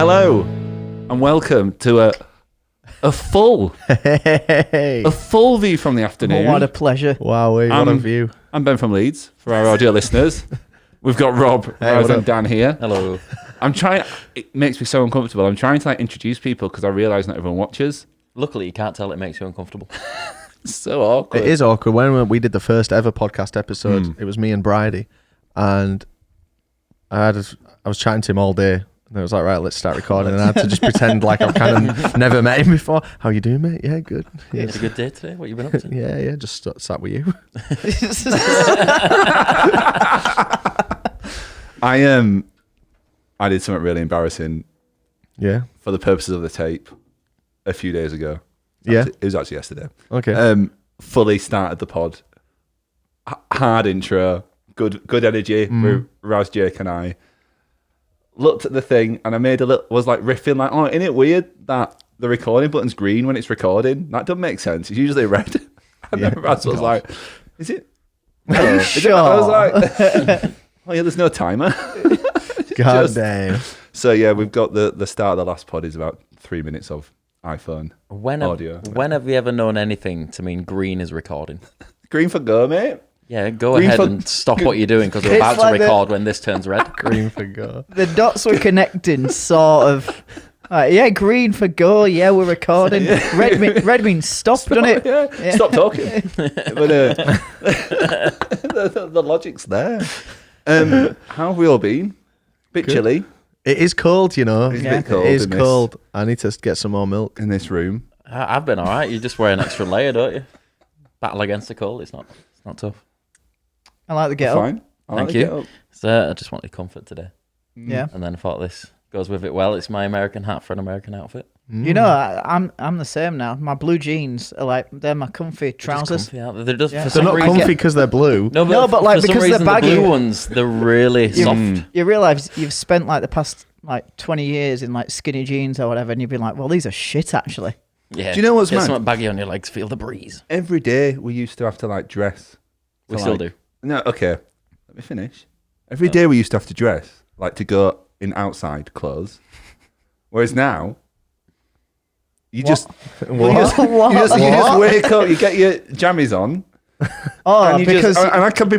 Hello, and welcome to a full view from the afternoon. Oh, what a pleasure. Wow, what a view. I'm Ben from Leeds, for our audio listeners. We've got Rob, Raz and Dan here. Hello. It makes me so uncomfortable. I'm trying to introduce people because I realise not everyone watches. Luckily, you can't tell it makes you uncomfortable. It's so awkward. It is awkward. When we did the first ever podcast episode, it was me and Bridie, and I was chatting to him all day. And I was like, right, let's start recording. And I had to just pretend like I've kind of never met him before. How you doing, mate? Yeah, good. Yeah. It's a good day today. What you been up to? Yeah, just sat with you. I did something really embarrassing. Yeah. For the purposes of the tape, a few days ago. It was actually yesterday. Okay. Fully started the pod. Hard intro. Good energy. Raz, Jake, and I looked at the thing, and I was like riffing, like, oh, isn't it weird that the recording button's green when it's recording? That doesn't make sense. It's usually red. And then Raz was like, is it? Are you sure? I was like, oh yeah, there's no timer. God damn. So yeah, we've got the start of the last pod is about 3 minutes of iPhone audio. When have you ever known anything to mean green is recording? Green for go, mate. Yeah, go Green ahead for- and stop what you're doing because we're It's about like to record when this turns red. Green for go. The dots were connecting, sort of. Yeah, green for go. Yeah, we're recording. Red means stop, doesn't it? Yeah. Stop talking. But the logic's there. How have we all been? Bit Good. chilly It is cold, you know. It's a bit cold It is in this- cold. I need to get some more milk. in this room. I've been all right. You just wear an extra layer, don't you? Battle against the cold. It's not tough. I like the get up. Fine. I like Thank the you. get up. So I just wanted comfort today. Yeah. And then I thought this goes with it well. It's my American hat for an American outfit. You know, I'm the same now. My blue jeans are like, they're my comfy trousers. Comfy, aren't they? They're just Yeah. for They're some not reason. comfy because they're blue. No, but like for some because they're reason, baggy. the blue ones, they're really soft. You realise you've spent like the past like 20 years in like skinny jeans or whatever, and you've been like, well, these are shit actually. Yeah. Do you know what's Get mad? something baggy on your legs, feel the breeze. Every day we used to have to like dress. We for, still like- do. No, okay. Let me finish. Every day we used to have to dress, like to go in outside clothes. Whereas now, you just wake up, you get your jammies on, Oh, and because I can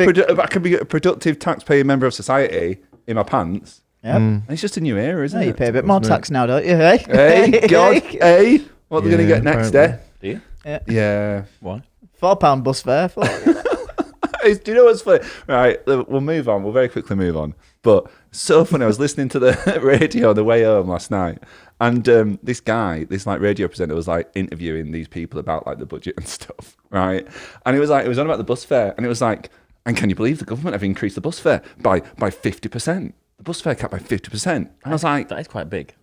be a productive taxpaying member of society in my pants. Yep. And it's just a new era, isn't Yeah, it? you pay a bit more tax now, don't you? Hey, Hey, God, hey, what are we going to get next, apparently. Do you? Yeah. Why? £4 bus fare. Do you know what's funny? Right, we'll move on. We'll very quickly move on. But so funny, I was listening to the radio on the way home last night, and this like radio presenter was like interviewing these people about like the budget and stuff, right? And it was on about the bus fare, and it was like, and can you believe the government have increased the bus fare by 50%? The bus fare cap by 50%. And I was like, That is quite big.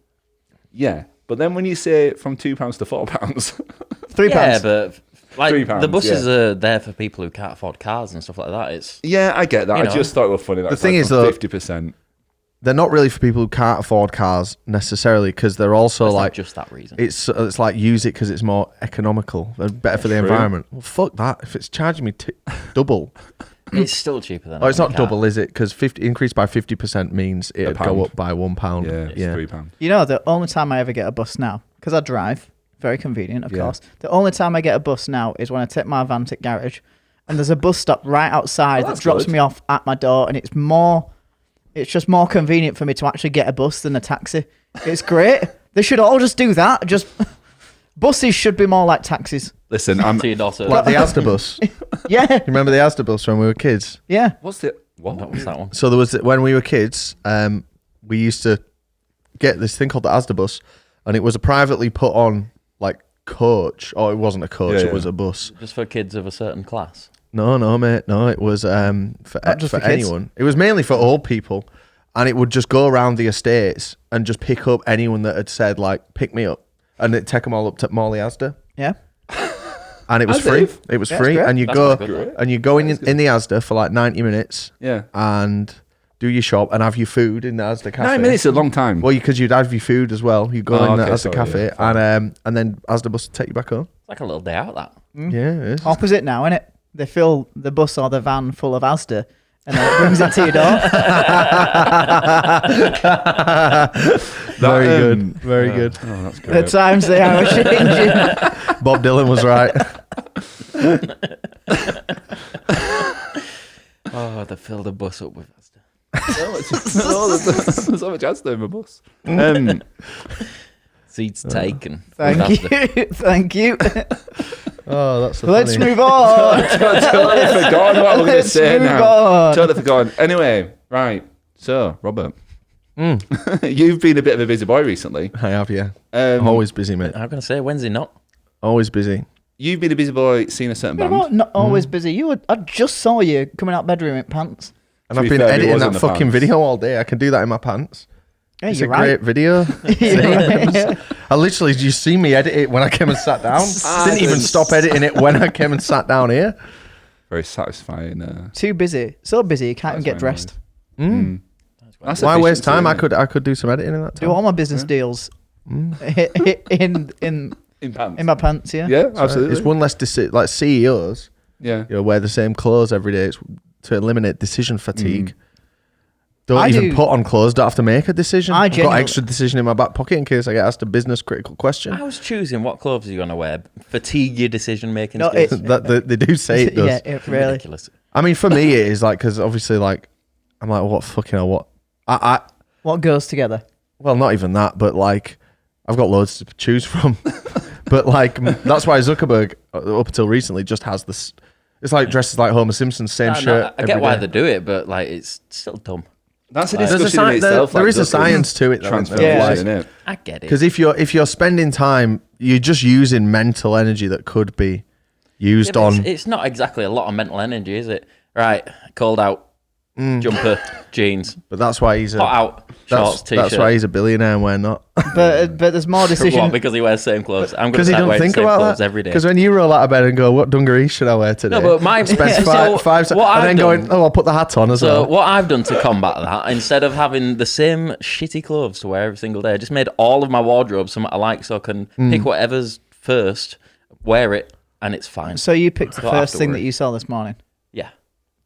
yeah. But then when you say from £2 to £4, £3. Yeah, but like £3, the buses are there for people who can't afford cars and stuff like that. It's yeah, I get that. You I know. just thought it was funny. That The thing is, though, 50%. They're not really for people who can't afford cars necessarily, because they're also it's like not just that reason. it's like use it because it's more economical and better for the True. environment. Well, fuck that. If it's charging me double, It's still cheaper than. oh, it's having not a car. double, is it? Because increase by 50% means it'd pound. go up by £1. Yeah, it's £3. You know, the only time I ever get a bus now, because I drive, very convenient, of Yeah. course. The only time I get a bus now is when I take my van to garage, and there's a bus stop right outside that that's drops good. me off at my door, and it's just more convenient for me to actually get a bus than a taxi. It's great. They should all just do that. Just buses should be more like taxis. Listen, I'm. To your daughter. Like the Asda bus. You Yeah, remember the Asda bus when we were kids? yeah. What's the what? What was that one? So there was when we were kids, we used to get this thing called the Asda bus, and it was a privately put on like coach. Oh, it wasn't a coach; Yeah, it was a bus. Just for kids of a certain class. No, mate, no. It was for Not just for kids? anyone. It was mainly for old people, and it would just go around the estates and just pick up anyone that had said like "pick me up," and it'd take them all up to Morley Asda, Yeah. and it was As free. if. It was Yeah, free, it's great. and you That's go quite good, and you go in the Asda for like 90 minutes Yeah. and do your shop and have your food in the Asda cafe. 9 minutes is a long time. Well, because you'd have your food as well. You go Oh, in the okay, Asda sorry, cafe, yeah, and then Asda bus will take you back home. It's like a little day out. That Yeah, it is. Opposite now, innit? They fill the bus or the van full of Asda, and then it brings it to your door. Very good. Very good. Oh, that's The great. times they are changing. Bob Dylan was right. Oh, they filled the bus up with that stuff. There's so much Asda in my bus. Seats taken. Thank you. Thank you. Oh, that's so Let's funny. move on. Totally forgotten what we're going to Let's say move now. on. Totally forgotten. Anyway, right. So, Robert, you've been a bit of a busy boy recently. I have, yeah. I'm always busy, mate. I'm going to say, when's he not? Always busy. You've been a busy boy seeing a certain You know band. what? Not always busy. I just saw you coming out bedroom in pants. And To I've be been fair, he editing was in that the fucking pants. video all day. I can do that in my pants. Yeah, It's you're a great right. video. You're right. I literally, you see me edit it when I came and sat down. Didn't even stop editing it when I came and sat down here. Very satisfying. Too busy. So busy you can't even get satisfying dressed. Mm. That's Why waste efficiency, time? isn't I could do some editing in that Do time. all my business deals in in pants. in my pants, yeah. Yeah, absolutely. It's one less like CEOs. Yeah. Wear the same clothes every day. It's to eliminate decision fatigue. Don't I even do- put on clothes. Don't have to make a decision. I I've got genuinely- extra decision in my back pocket in case I get asked a business critical question. I was choosing what clothes you're going to wear. Fatigue your decision making No, skills. They do say it does. Yeah, it really. Ridiculous. I mean, for me, it is like because obviously, like, I'm like, what fucking hell? What? I What goes together? well, not even that, but like, I've got loads to choose from. But like, that's why Zuckerberg, up until recently, just has this. It's like dresses like Homer Simpson, same shirt. I get every why day. they do it, but like it's still dumb. That's a There's a discussion in itself. there like, is a Zuckerberg science to it, though, isn't transfer there? Yeah. isn't it? I get it. Because if you're spending time, you're just using mental energy that could be used Yeah, but on. it's not exactly a lot of mental energy, is it? Right, cold out, jumper, jeans, But that's why he's hot out, shorts, t-shirt. that's why he's a billionaire and we're not. But there's more decision. What, because he wears the same clothes. I'm going to Because he start don't wearing the think same about clothes that every day. Because when you roll out of bed and go, "What dungarees should I wear today?" No, but my spend so five, what and I've then done- going, "Oh, I'll put the hat on as So well." what I've done to combat that, instead of having the same shitty clothes to wear every single day, I just made all of my wardrobe something I like, so I can pick whatever's first, wear it, and it's fine. So you picked the Don't have first to thing worry. that you saw this morning. Yeah.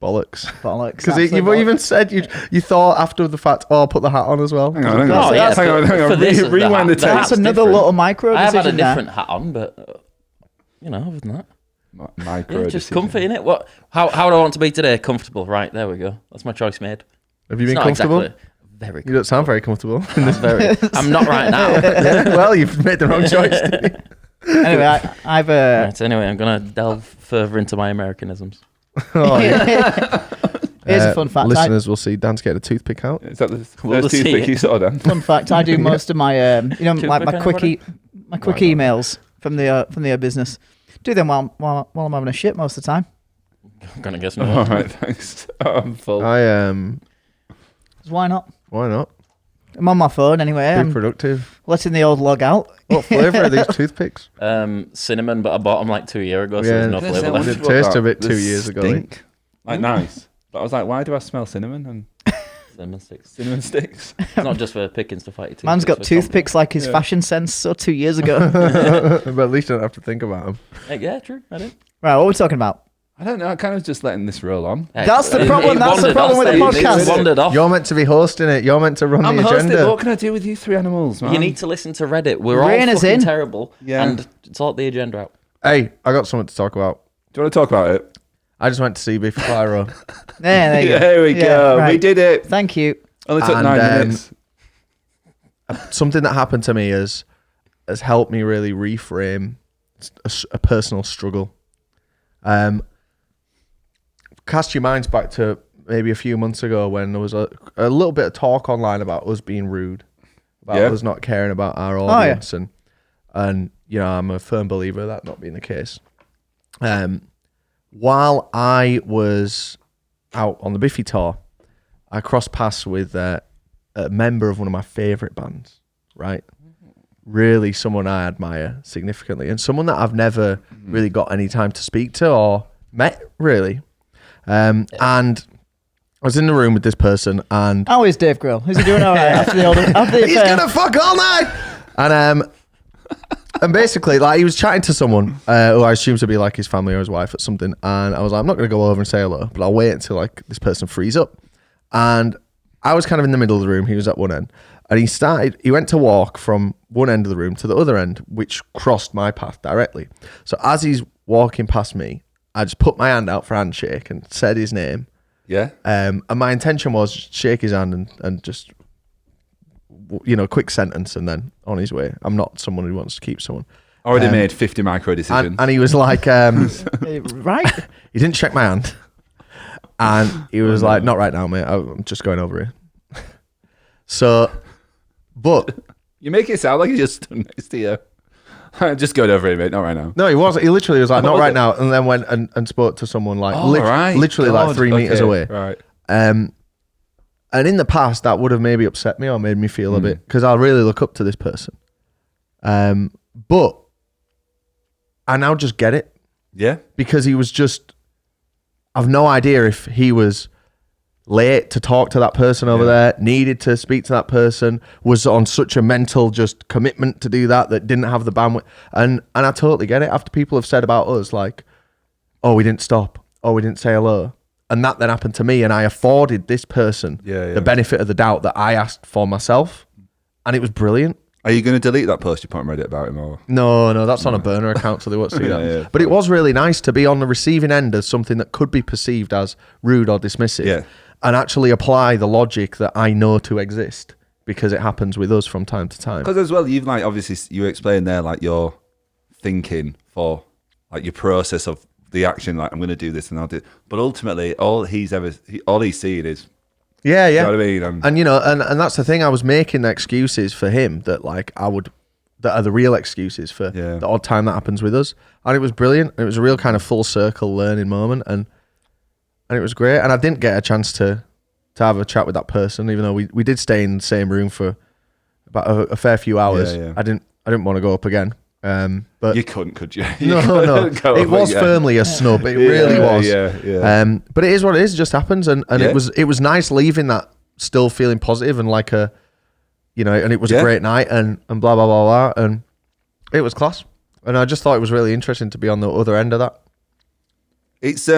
Bollocks. Bollocks. Because absolute you've bollocks. even said you thought after the fact, "Oh, I'll put the hat on as well." Hang on, hang Oh, on. yeah, hang on, for- hang on. for this, the Rewind hat- the the tape. That's hat's another different. little micro I have had a decision there. different hat on, but other than that, Micro yeah, just decision. comfy in it. What? How do I want to be today? Comfortable. Right, there we go. That's my choice made. Have you It's been not comfortable? exactly very. You don't sound very comfortable. I'm not right now. Yeah, well, you've made the wrong choice. Didn't you? Anyway, I've Right, anyway, I'm gonna delve further into my Americanisms. Oh, yeah. here's a fun fact. Listeners will see Dan's getting a toothpick out. Is that the We'll first see toothpick it. you saw, Dan? Fun fact: I do most of my like my Toothpick, quick emails from the business. Do them while I'm having a shit most of the time. I'm gonna guess All no. right, thanks. I'm full. I 'Cause why not? Why not? I'm on my phone anyway. Be I'm productive. letting the old log out. What flavour are these toothpicks? Cinnamon, but I bought them like 2 years ago, so Yeah. there's no Gonna flavour say, left. it tasted a bit 2 years ago, Stink. Like nice. But I was like, why do I smell cinnamon and Cinnamon sticks. cinnamon sticks? It's not just for picking stuff out your teeth. Man's it's got for toothpicks like his Yeah. fashion sense. So 2 years ago. But at least you don't have to think about them. Yeah, true. I did. Right, what are we talking about? I don't know. I'm kind of just letting this roll on. That's the problem, that's the wandered problem off with the then. podcast. It wandered off. You're meant to be hosting it. You're meant to run I'm the hosting. agenda. What can I do with you three animals, man? You need to listen to Reddit. We're Rein all us fucking in. terrible. Yeah. And sort the agenda out. Hey, I got something to talk about. Do you want to talk about it? I just went to see Beef Clyro. There you go. There we Yeah, go. We right. did it. Thank you. Only took And, 9 minutes. Something that happened to me has helped me really reframe a personal struggle. Cast your minds back to maybe a few months ago when there was a little bit of talk online about us being rude, about Yeah. us not caring about our yeah. audience, and you know, I'm a firm believer of that not being the case. While I was out on the Biffy tour, I crossed paths with a member of one of my favourite bands, right? Really someone I admire significantly, and someone that I've never really got any time to speak to or met, really. And I was in the room with this person, and How is Dave Grill? Is he doing all right after the he's affair? gonna fuck all night. And And basically, like, he was chatting to someone who I assume to be like his family or his wife or something. And I was like, I'm not going to go over and say hello, but I'll wait until like this person frees up. And I was kind of in the middle of the room. He was at one end. And he went to walk from one end of the room to the other end, which crossed my path directly. So as he's walking past me, I just put my hand out for a handshake and said his name. Yeah. And my intention was just shake his hand and just, quick sentence and then on his way. I'm not someone who wants to keep someone. Already made 50 micro decisions. And he was like, Right? he didn't shake my hand. And he was like, not right now, mate. I'm just going over here. So, but You make it sound like he just stood next to you. Just going over it, mate. Not right now. no, he wasn't. He literally was like, Oh, not was right it? now. And then went and spoke to someone like Right. literally like God, 3 meters okay, away. Right. And in the past, that would have maybe upset me or made me feel a bit, because I really look up to this person. But I now just get it, Yeah. because he was just, I've no idea if he was late to talk to that person over there, needed to speak to that person, was on such a mental just commitment to do that didn't have the bandwidth. And I totally get it. After people have said about us, like, oh, we didn't stop, oh, we didn't say hello. And that then happened to me, and I afforded this person the benefit of the doubt that I asked for myself. And it was brilliant. Are you going to delete that post you put on Reddit about him? Or No, that's on a burner account, so they won't see that. Yeah, but it was really nice to be on the receiving end of something that could be perceived as rude or dismissive, and actually apply the logic that I know to exist, because it happens with us from time to time. Because as well, you've like obviously you explained there like your thinking for like your process of the action. Like, I'm going to do this and I'll do it. But ultimately, all he's seen is Yeah. you know what I mean? And that's the thing. I was making the excuses for him that are the real excuses for the odd time that happens with us. And it was brilliant. It was a real kind of full circle learning moment, and it was great. And I didn't get a chance to have a chat with that person, even though we did stay in the same room for about a fair few hours. Yeah. I didn't want to go up again. But you couldn't, could you? No. It was firmly a snub. It really was. Yeah. But it is what it is. It just happens, and it was nice leaving that still feeling positive and like a, and it was a great night and blah blah blah blah, and it was class. And I just thought it was really interesting to be on the other end of that. It's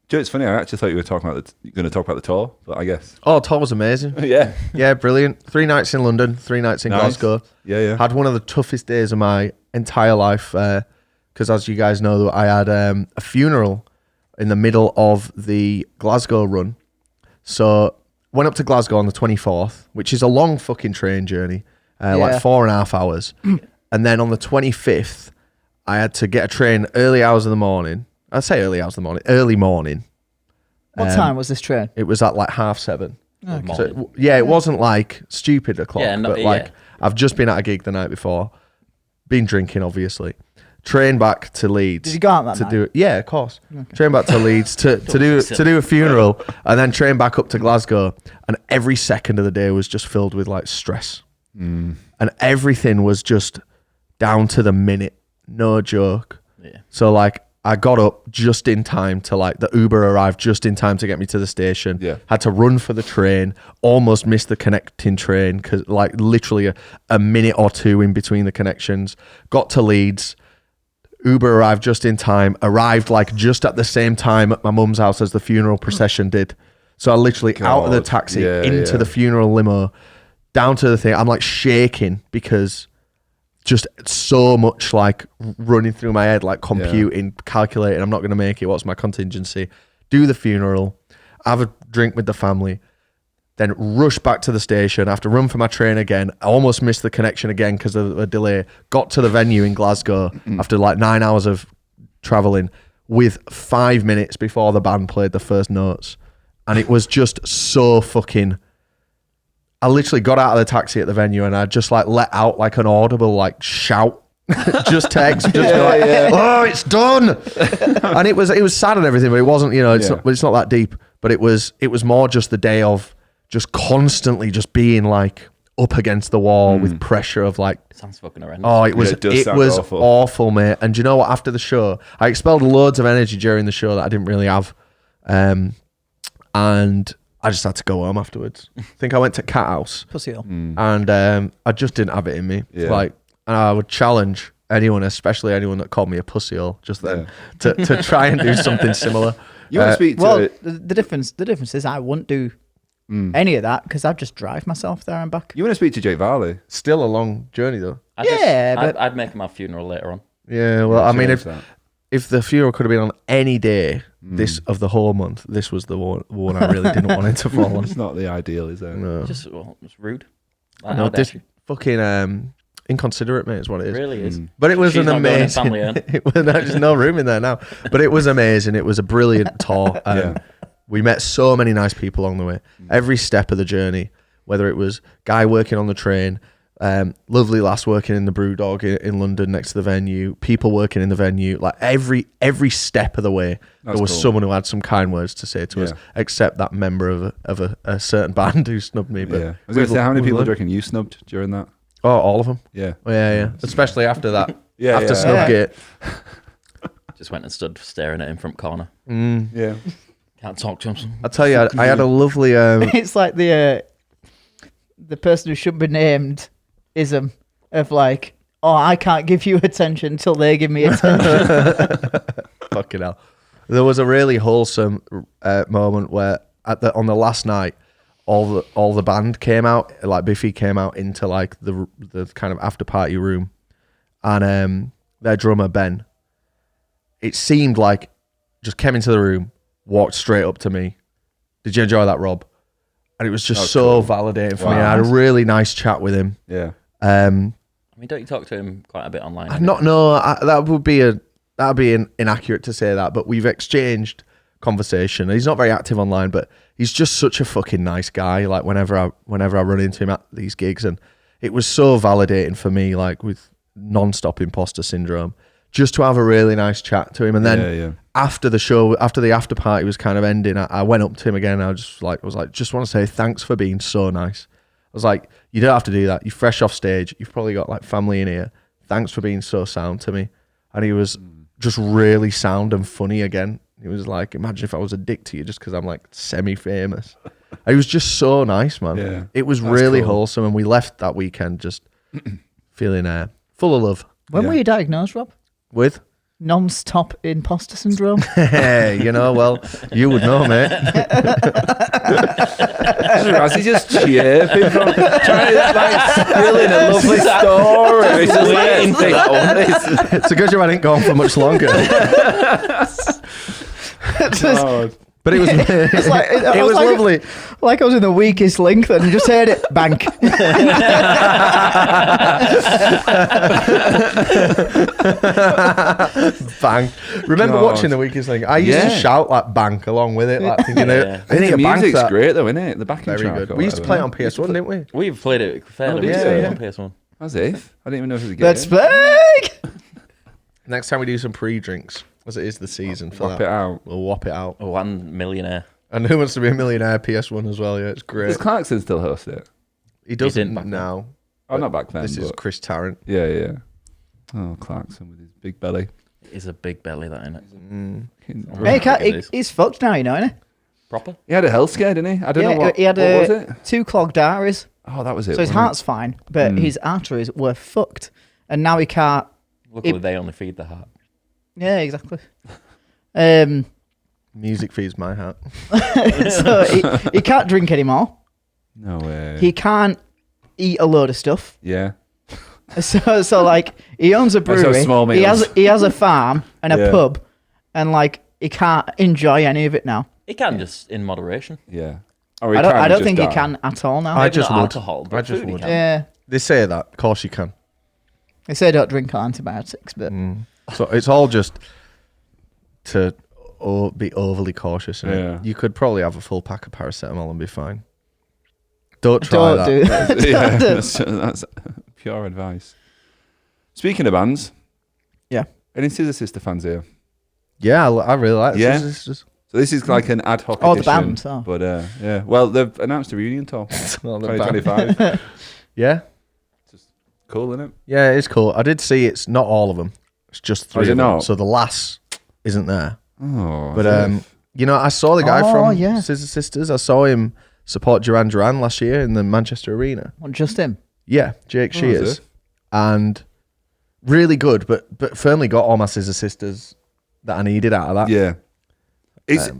Joe, it's funny. I actually thought you were going to talk about the tour, but I guess. Oh, tour was amazing. Yeah, brilliant. 3 nights in London, 3 nights in Glasgow. Yeah. Had one of the toughest days of my entire life, because as you guys know, I had a funeral in the middle of the Glasgow run. So went up to Glasgow on the 24th, which is a long fucking train journey, like 4.5 hours. And then on the 25th, I had to get a train early hours of the morning. I say early hours of the morning, early morning. What time was this train? It was at like 7:30. Okay. So, it wasn't like stupid o'clock, but like I've just been at a gig the night before, been drinking obviously. Train back to Leeds. Did you go out that to night? do it? Yeah, of course. Okay. Train back to Leeds to do a funeral, and then train back up to Glasgow. And every second of the day was just filled with like stress, and everything was just down to the minute. No joke. Yeah. So like, I got up just in time to like, the Uber arrived just in time to get me to the station. Yeah. Had to run for the train, almost missed the connecting train because like literally a minute or two in between the connections. Got to Leeds. Uber arrived just in time, arrived like just at the same time at my mum's house as the funeral procession did. So I literally out of the taxi into the funeral limo, down to the thing. I'm like shaking because just so much like running through my head, like computing, calculating, I'm not going to make it. What's my contingency? Do the funeral, have a drink with the family, then rush back to the station. I have to run for my train again. I almost missed the connection again because of a delay. Got to the venue in Glasgow after like 9 hours of traveling with 5 minutes before the band played the first notes. And it was just so fucking... I literally got out of the taxi at the venue and I just like let out like an audible like shout, just text, oh, it's done. And it was sad and everything, but it wasn't, it's not that deep. But it was more just the day of just constantly just being like up against the wall with pressure of like, sounds fucking horrendous. Oh, it was awful, mate. And do you know what? After the show, I expelled loads of energy during the show that I didn't really have, and I just had to go home afterwards. I think I went to Cat House. Pussy Hill. And I just didn't have it in me. Yeah. Like, and I would challenge anyone, especially anyone that called me a pussyhole just then, to try and do something similar. You want to speak to Well, it? the difference is I wouldn't do any of that because I'd just drive myself there and back. You want to speak to Jake Varley? Still a long journey though. I'd make my funeral later on. Yeah, well, I mean, Change that. if the funeral could have been on any day this of the whole month, this was the one I really didn't want it to fall on. It's not the ideal, is it? No, It's rude. Like, no, how dare she? fucking inconsiderate, mate, is what it It is. really is. But it was She's an not going in amazing. family, yeah. It was, there's no room in there now. But it was amazing. It was a brilliant tour. We met so many nice people along the way. Every step of the journey, whether it was guy working on the train, lovely lass working in the Brewdog in London next to the venue, people working in the venue, like every step of the way, there was someone who had some kind words to say to us, except that member of a certain band who snubbed me. But I was going to say, how many people do you reckon you snubbed during that? Oh, all of them. Yeah. Oh, yeah. Especially after that. After yeah. Snubgate. Just went and stood staring at him from corner. Yeah. Can't talk to him. I tell you, I had a lovely. It's like the person who should be named ism of like, oh, I can't give you attention until they give me attention. Fucking hell. There was a really wholesome moment where on the last night, all the band came out, like Biffy came out into like the kind of after party room, and their drummer Ben, it seemed like, just came into the room, walked straight up to me. Did you enjoy that, Rob? And it was just so validating for me. I had a really nice chat with him. Yeah. I mean, don't you talk to him quite a bit online? That would be inaccurate to say that, but we've exchanged conversation. He's not very active online, but he's just such a fucking nice guy. Like whenever I run into him at these gigs, and it was so validating for me, like with non-stop imposter syndrome, just to have a really nice chat to him. And then after the show, after the after party was kind of ending, I went up to him again. And I was like, just want to say thanks for being so nice. I was like, you don't have to do that. You're fresh off stage. You've probably got like family in here. Thanks for being so sound to me. And he was just really sound and funny again. He was like, imagine if I was a dick to you just because I'm like semi-famous. He was just so nice, man. Yeah, it was really wholesome. And we left that weekend just feeling full of love. When were you diagnosed, Rob? With? Non-stop imposter syndrome. Hey, well, you would know, mate. Raz is just chirping from trying to like spilling a lovely story. He's just waiting for that one. It's a good job I didn't go on for much longer. But it was it was lovely. Like I was in the weakest link and just heard it bank. Bang. Remember watching The Weakest Link? I used to shout like bank along with it, like thinking I think the music's great though, isn't it? The backing very track. good. We used to play it on PS1, didn't we? We've played it fairly recently on PS1. As if. I didn't even know if it was a game. Let's play. Next time we do some pre-drinks, as it is the season for Whop that. it out. We'll whop it out. One millionaire. And Who Wants to Be a Millionaire PS1 as well, yeah, it's great. Does Clarkson still host it? He doesn't didn't back now. Oh, not back then. This is but- Chris Tarrant. Yeah. Oh, Clarkson with his big belly. It is a big belly, that, isn't it? Hey, he's fucked now, isn't he? Proper? He had a health scare, didn't he? I don't know what. He had what was it? 2 clogged arteries. Oh, that was it. So his wasn't heart's fine, but his arteries were fucked. And now he can't. Luckily, they only feed the heart. Yeah, exactly. Music feeds my heart. So he can't drink anymore. it? No way. He can't eat a load of stuff. Yeah. So like he owns a So brewery. small He meals. has a farm and a Yeah. pub, and like he can't enjoy any of it now. It can just in moderation. Yeah. Or he I can don't just think he die. can at all now. I Maybe just not would. alcohol, but I just food he would. can. Yeah, They say that. Of course you can. they say don't drink antibiotics, but So it's all just to be overly cautious. innit? Yeah. You could probably have a full pack of paracetamol and be fine. Don't try don't that. do that. Yeah, that's pure advice. Speaking of bands, Yeah. any Scissor Sister fans here? Yeah, I really like it. Yeah? It's just, So this is like an ad hoc Oh, the edition. band, oh. But yeah, well, they've announced a reunion tour, well, the band. 2025. Yeah, Cool, isn't it? yeah, it's cool. I did see it's not all of them. It's just 3 is it of them. not? So the lass isn't there. Oh, But as if. I saw the guy Oh, from yeah. Scissor Sisters. I saw him support Duran Duran last year in the Manchester Arena. Not just him. Yeah, Jake Oh, as Shears. if. And really good, but firmly got all my Scissor Sisters that I needed out of that. Yeah. It's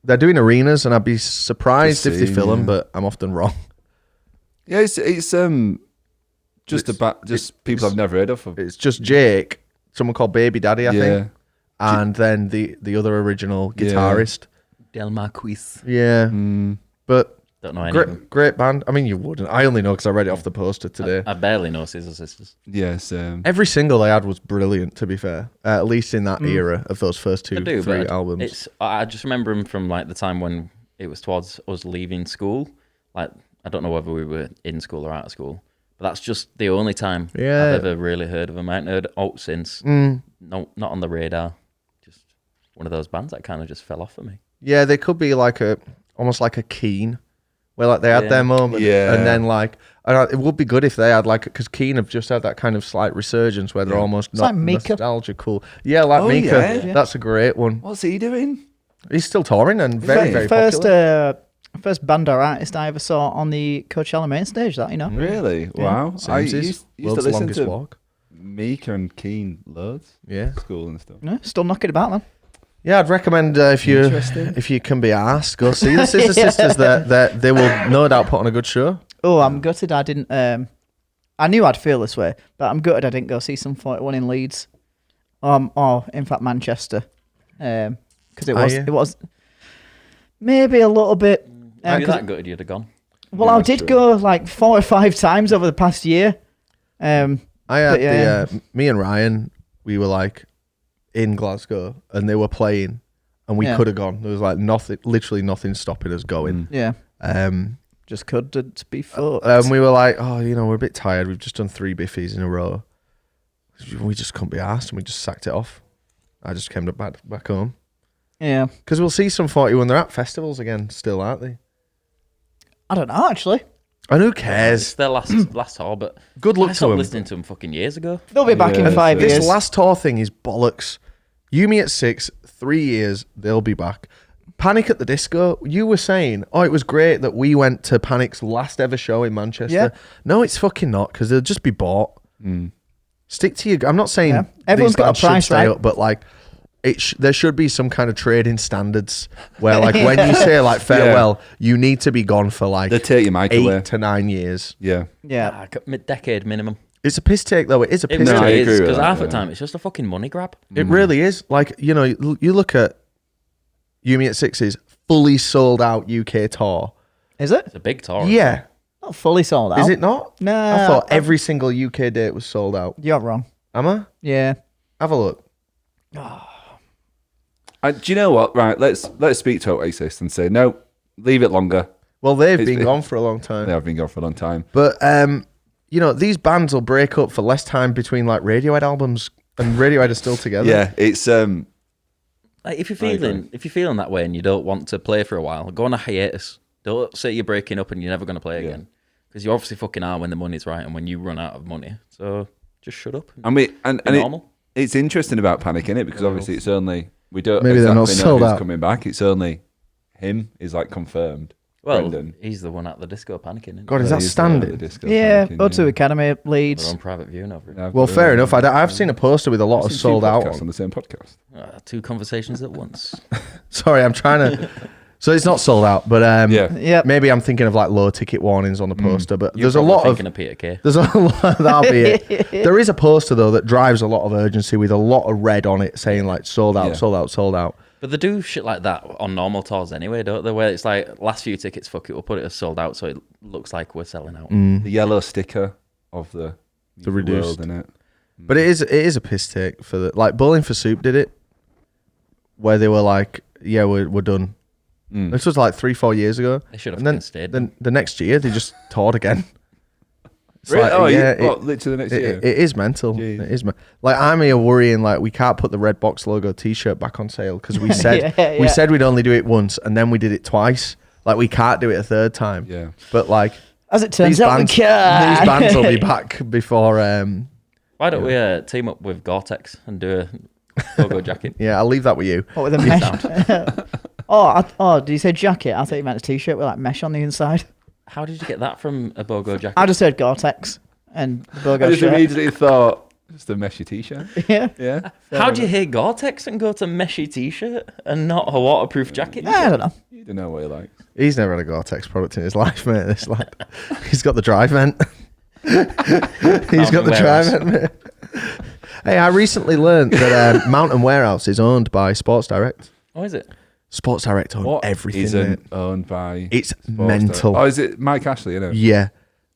They're doing arenas, and I'd be surprised Just if they seeing, fill them, yeah. but I'm often wrong. yeah, it's just about people I've never heard of. It's just Jake, someone called Baby Daddy, I Yeah. think, and then the other original guitarist. Del Marquis. Yeah, but Don't know any of them. great band. I mean, you wouldn't. I only know because I read it off the poster today. I barely know Scissor Sisters. Yes. Every single they had was brilliant, to be fair. At least in that era of those first I do, three but albums. I just remember them from like the time when it was towards us leaving school. Like, I don't know whether we were in school or out of school, but that's just the only time Yeah. I've ever really heard of them. I haven't heard out since. Mm. No, not on the radar. Just one of those bands that kind of just fell off for me. Yeah, they could be like almost like a Keen, where like they had Yeah. their moment, Yeah. and then like it would be good if they had like because Keen have just had that kind of slight resurgence where they're almost It's not like Mika. nostalgical. Yeah, like Oh, Mika, yeah. that's a great one. What's he doing? He's still touring and very very popular. First band or artist I ever saw on the Coachella main stage. That you know. Really? Wow. I Samesies, used to world's listen longest to walk. Mika and Keen loads. Yeah, School and stuff. No, still knocking about, man. yeah. I'd recommend if you can be asked, go see the Scissor Sisters. That they will no doubt put on a good show. Oh, I'm gutted. I didn't. I knew I'd feel this way, but I'm gutted I didn't go see some 41 in Leeds, or in fact Manchester, because it was maybe a little bit. If you're 'cause- that good, you'd have gone. well, Yeah, I that's did true. go like 4 or 5 times over the past year. I had But yeah. me and Ryan, we were like in Glasgow and they were playing and we Yeah. could have gone. There was like nothing, literally nothing stopping us going. Yeah, Um, just couldn't be fucked. and we were like, oh, we're a bit tired. We've just done 3 biffies in a row. We just couldn't be asked and we just sacked it off. I just came back home. Yeah, Because we'll see some 41. They're at festivals again still, aren't they? I don't know actually. And who It's cares? their last tour, but Good luck I to stopped them. listening to them fucking years ago. They'll be back Yeah, in 5 that's it. years. This last tour thing is bollocks. Yumi at 6, 3 years, they'll be back. Panic at the Disco, you were saying, oh, it was great that we went to Panic's last ever show in Manchester. Yeah. No, it's fucking not, because they'll just be bought. Stick to your... I'm not saying Yeah. Everyone's these got a bands should price, stay right? up, but like, there should be some kind of trading standards where like when you say like farewell, you need to be gone for like They take your mic 8 away. to 9 years. Yeah. Yeah, Decade minimum. It's a piss take though. It is a It piss No, I take. really agree is, with because that, half the yeah. time it's just a fucking money grab. It really is. Like, you look at Yumi at Six's fully sold out UK tour. is it? It's a big tour. Yeah. Not fully sold out. Is it not? No, I thought every single UK date was sold out. You're wrong. Am I? Yeah. Have a look. Do you know what? Right, let's speak to Oasis and say no. Leave it longer. Well, they've It's- been gone for a long time. They have been gone for a long time. But, these bands will break up for less time between like Radiohead albums and Radiohead are still together. Yeah, it's Like if you're I agree. feeling that way and you don't want to play for a while, go on a hiatus. Don't say you're breaking up and you're never going to play again, because you obviously fucking are when the money's right and when you run out of money. So just shut up. and Be normal. it's interesting about Panic, innit? Because obviously it's only we don't Maybe they're not exactly know sold who's out. coming back. It's only him is like confirmed. Well, Brendan. he's the one at the disco panicking. Isn't God, is So that he's the one at the standing? disco Yeah, panicking, O2 Academy, Their Leeds. own private viewing over it. Yeah, I've Well, got fair it. enough. I've seen a poster with a lot I've of seen two sold out podcasts on on. the same podcast. 2 conversations at once. Sorry, I'm trying to... So it's not sold out, but Yeah. Yep. maybe I'm thinking of like low ticket warnings on the poster, but You're there's a probably lot of... thinking of Peter Kay. There's a lot. That'll be it. There is a poster though that drives a lot of urgency with a lot of red on it, saying like sold out, Yeah. sold out, sold out. But they do shit like that on normal tours anyway, don't they? Where it's like, last few tickets, fuck it, we'll put it as sold out so it looks like we're selling out. The yellow sticker of the reduced. world in it. But it is a piss take for the like Bowling for Soup did it, where they were like, yeah, we're done. This was like 3-4 years ago. They should have And then fucking stayed. then the next year they just toured again. It's Really? like, Oh, yeah, yeah. Literally the next year. it is mental. Jeez. It is like I'm here worrying like we can't put the Red Box logo T-shirt back on sale because we said we Yeah. said we'd only do it once and then we did it twice. Like we can't do it a third time. Yeah. But like As it turns these out, we bands, can. these bands will be back before. Why don't we team up with Gore-Tex and do a logo jacket? Yeah, I'll leave that with you. What with a mesh? Oh, did you say jacket? I thought you meant a t-shirt with like mesh on the inside. How did you get that from a BOGO jacket? I just heard Gore-Tex and the I BOGO just shirt. immediately thought Just a meshy t-shirt. Yeah. Yeah. How do you hate Gore-Tex and go to meshy t-shirt and not a waterproof jacket? I don't know. You don't know what he likes. He's never had a Gore-Tex product in his life, mate. This lad. He's got the dry vent. He's got the dry vent, mate. Hey, I recently learned that Mountain Warehouse is owned by Sports Direct. Oh, is it? Sports Direct own everything. Isn't mate. owned by. It's Sports mental. Direct. Oh, is it Mike Ashley? You know. Yeah.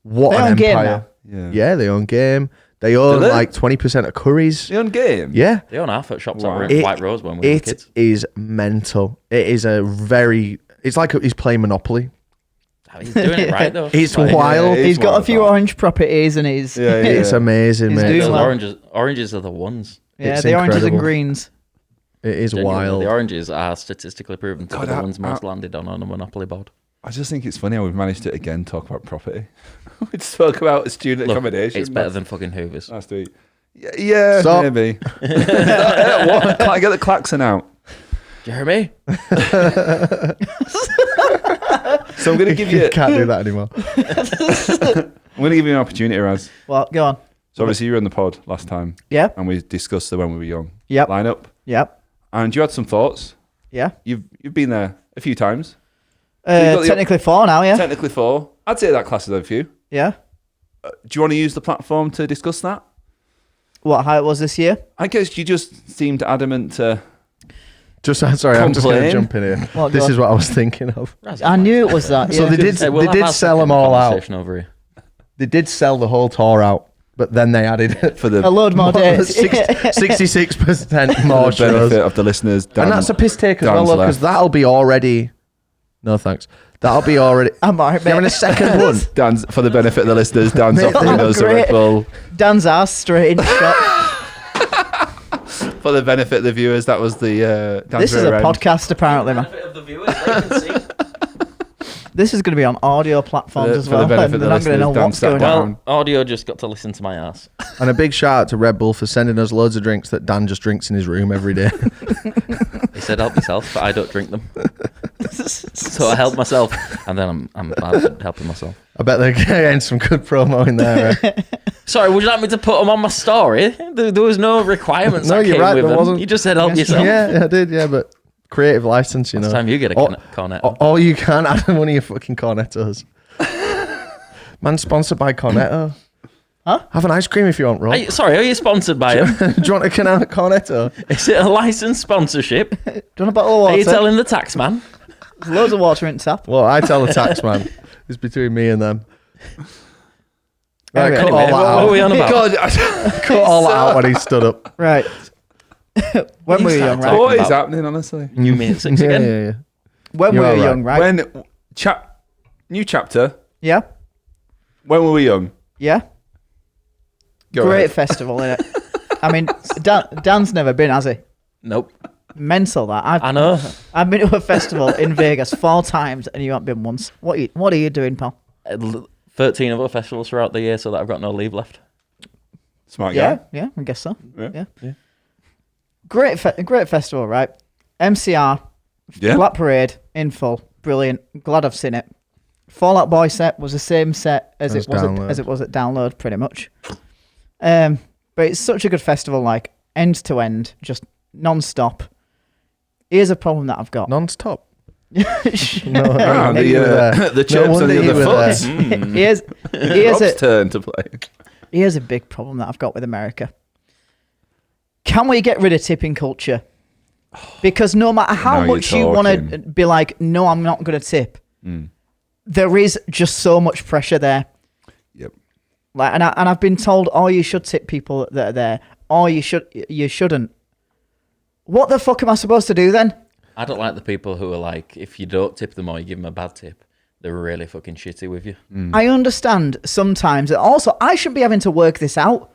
What They an own Game empire. Yeah. Yeah, they own Game. They own Do they? like 20% of Curry's. They own Game. Yeah. They own half at shops Wow. that were in White Rose when we were It kids. is mental. It is a very. It's like he's playing Monopoly. He's doing it right though. It's Like, wild. Yeah, He's got a wild, few that. orange properties and he's Yeah, yeah. It's amazing, He's mate. doing those well. oranges are the ones. yeah, It's the oranges and incredible. greens. It is Genuinely, wild. The oranges are statistically proven to be God, the I- ones most landed on a Monopoly board. I just think it's funny how we've managed to again talk about property. We spoke about student Look, accommodation. it's better than fucking Hoover's. last week. Yeah, Stop. maybe. What? Can I get the klaxon out? Jeremy? So I'm going to give you. Can't do that anymore. I'm going to give you an opportunity, Raz. Well, go on. So obviously you were on the pod last time, Yep. and we discussed the when we were young Yep. lineup, Yep. and you had some thoughts. Yeah. You've been there a few times. got the- Technically 4 now, yeah. Technically 4. I'd say that class is a few. Yeah. Do you want to use the platform to discuss that? What, how it was this year? I guess you just seemed adamant to. Sorry, I'm just going to Complain. jump in here. What, This go is what I was thinking of. I knew it was that. So Yeah. they did. Hey, we'll They have did our sell second them all out. conversation over here. They did sell the whole tour out, but then they added For the, a load more days. 66% more the shows. benefit of the listeners. And that's a piss take as well, Dan's because left. that'll be already. No thanks. That'll be already. I'm alright, You're having a mate. second one. Dan's, for the benefit of the listeners, Dan's Mate, offering oh, us a great. Red Bull. Dan's ass straight in shot. For the benefit of the viewers, that was the Dan's This is a rear end. podcast, apparently, man. Benefit of the viewers, they can see. This is going to be on audio platforms For as the well. benefit And of they're the not going to know listeners, Dan what's sat going down. on. Well, audio just got to listen to my ass. And a big shout out to Red Bull for sending us loads of drinks that Dan just drinks in his room every day. He said help yourself, but I don't drink them. So I help myself, and then I'm bad at helping myself. I bet they're getting some good promo in there. Right? Sorry, would you like me to put them on my story? There was no requirements No, that you're came right, with there them. wasn't. You just said help Yes, yourself. Yeah, I did. Yeah, but creative license, you Next know. time you get a Oh, cornet. Or you can add one of your fucking cornettos. Man, sponsored by Cornetto. Huh? Have an ice cream if you want, Rob. Are you sponsored by him? Do you want a can of Cornetto? Is it a licensed sponsorship? Do you want a bottle of Are water? you telling the tax man? There's loads of water in tap. Well, I tell the tax man. It's between me and them. Right, cut Anyway, all that what out. are we on about? God, Cut all that out when he stood up. Right. When we were young, right? what is about- happening, honestly? New Mate 6 Yeah, again? yeah, yeah. When we You're were right. young, right? When new chapter. Yeah. When we were young. Yeah. Go Great ahead. festival, innit? I mean, Dan's never been, has he? Nope. Mental that. I know. I've been to a festival in Vegas 4 times and you haven't been once. What are you doing, pal? 13 other festivals throughout the year, so that I've got no leave left. Smart Yeah, guy. yeah, I guess so. Yeah. Yeah. Great festival, right? MCR, Yeah. Black Parade in full, brilliant. Glad I've seen it. Fall Out Boy set was the same set as As it was Download. as it was at Download, pretty much. But it's such a good festival, like end to end, just non-stop. Here's a problem that I've got. Non-stop. No, Ah, you were there. the chips wonder on the you other were foot. there. here's Rob's turn to play. Here's a big problem that I've got with America. Can we get rid of tipping culture? Because no matter how Now you're much you want to talking. be like, no, I'm not going to tip, Mm. there is just so much pressure there. Yep. Like, and I've been told, oh, you should tip people that are there, or you shouldn't. What the fuck am I supposed to do then? I don't like the people who are like, if you don't tip them or you give them a bad tip, they're really fucking shitty with you. I understand sometimes. Also, I shouldn't be having to work this out.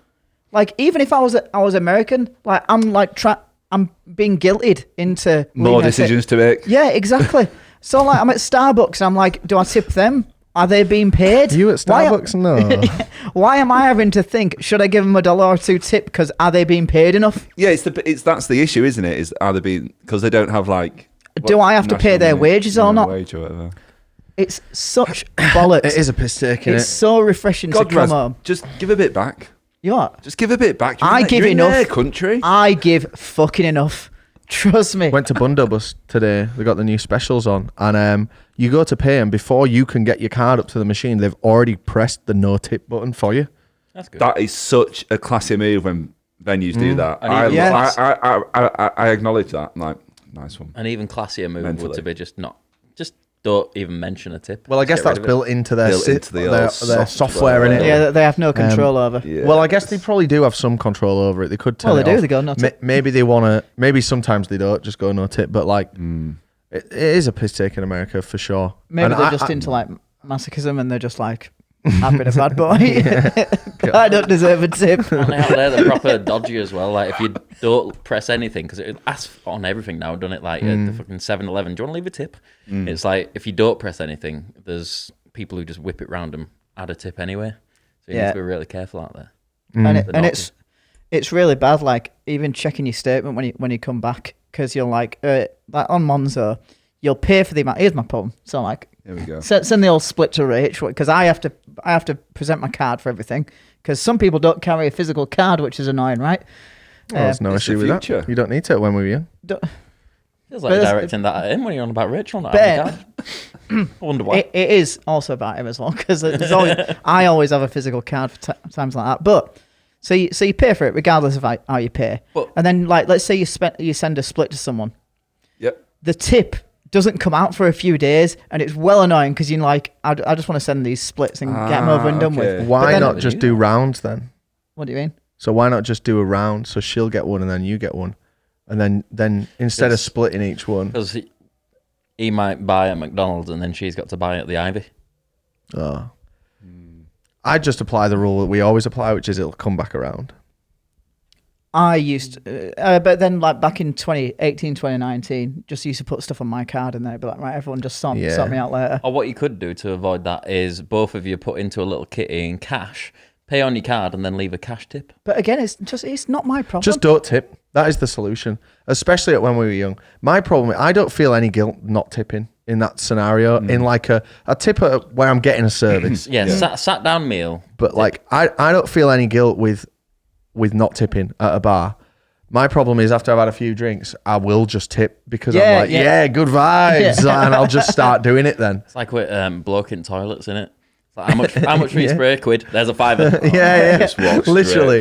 Like, even if I was American, like I'm being guilted into More decisions to make. Yeah, exactly. So like I'm at Starbucks and I'm like, do I tip them? Are they being paid? You at Starbucks? No. Why am I having to think, should I give them $1 or $2 tip because are they being paid enough? Yeah, that's the issue, isn't it? Is are they being because they don't have like. Do I have to pay national their minimum wages or not? Wage or whatever. It's such bollocks. It is a piss take, It's innit? so refreshing to God, come Raz, home. just give a bit back. You what? Just give a bit back. I give you're in enough. their country. I give fucking enough. Trust me. Went to Bundobus today. They got the new specials on, and you go to pay, and before you can get your card up to the machine, they've already pressed the no tip button for you. That's good. That is such a classy move when venues do that. I acknowledge that. I'm like, nice one. An even classier move Mentally. would to be just don't even mention a tip. Well, I guess Get rid that's of it. built into their their software in it. Yeah, they have no control over. Yeah. Well, I guess they probably do have some control over it. They could tell Well, they do. off. They go no tip. Maybe they want to. Maybe sometimes they don't just go no tip. But like, it is a piss take in America for sure. Maybe And they're just into like masochism and they're just like, I've been a bad boy. I don't deserve a tip. And out there, they're proper dodgy as well. Like if you don't press anything, because it asks on everything now, done it like at the fucking 7-Eleven. Do you want to leave a tip? It's like if you don't press anything, there's people who just whip it round and add a tip anyway. So you need to be really careful out there. And it's really bad. Like even checking your statement when you come back, because you're like on Monzo, you'll pay for the amount. Here's my problem. So like, Here we go. send the old split to Rach, because I have to present my card for everything, because some people don't carry a physical card, which is annoying, right? Well, there's no It's issue the with future. that. You don't need to when we were young. Feels like But you're that's- directing that at him when you're on about Rachel. Not Bet. having a card. I wonder why. It is also about him as well, because I always have a physical card for times like that. But so you pay for it regardless of how you pay, and then like let's say you send a split to someone, Yep. the tip doesn't come out for a few days, and it's well annoying because you're like, I just want to send these splits and get them over and done okay. with. Why But then- not just do rounds then? What do you mean? So why not just do a round? So she'll get one and then you get one, and then instead of splitting each one, Because he might buy at McDonald's and then she's got to buy at the Ivy. oh, I just apply the rule that we always apply, which is it'll come back around. I used to, but then like back in 2018, 2019, just used to put stuff on my card and then it'd be like, right, everyone just sort me out later. Or what you could do to avoid that is both of you put into a little kitty in cash, pay on your card, and then leave a cash tip. But again, it's not my problem. Just don't tip. That is the solution, especially when we were young. My problem, I don't feel any guilt not tipping in that scenario. In like a tip where I'm getting a service, Yeah. Sat down meal. but like I don't feel any guilt with not tipping at a bar. My problem is after I've had a few drinks, I will just tip because I'm like, good vibes, and I'll just start doing it then. It's like with bloke in toilets, innit? It's like, how much for your spray? £1. There's a £5. Yeah, Just walk literally.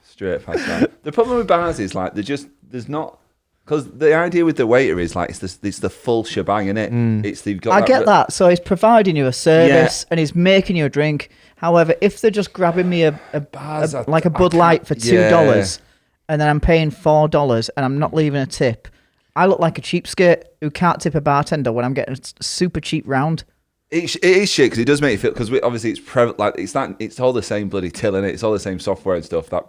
straight past that. The problem with bars is like there's not, because the idea with the waiter is like it's the full shebang, innit? It's they've got. I get that. So he's providing you a service and he's making you a drink. However, if they're just grabbing me a Bud Light for $2 and then I'm paying $4 and I'm not leaving a tip, I look like a cheapskate who can't tip a bartender when I'm getting a super cheap round. It is shit because it does make you feel, because obviously it's all the same bloody till, innit? It's all the same software and stuff. That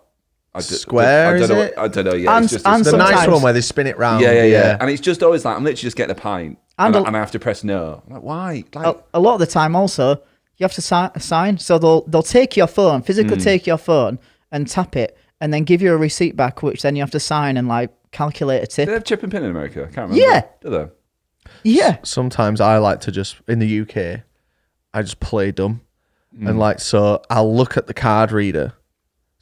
Square, is it? I don't know. Yeah, And- it's just and The nice sometimes- one where they spin it round. yeah. And it's just always like I'm literally just getting a pint And and I have to press no. I'm like, why? Like, A lot of the time, also, you have to sign. So they'll take your phone, physically take your phone and tap it, and then give you a receipt back, which then you have to sign and like calculate a do they tip. have chip and pin in America? I can't remember. Yeah. Do they? Yeah. Sometimes I like to just, in the UK, I just play dumb. And like, so I'll look at the card reader.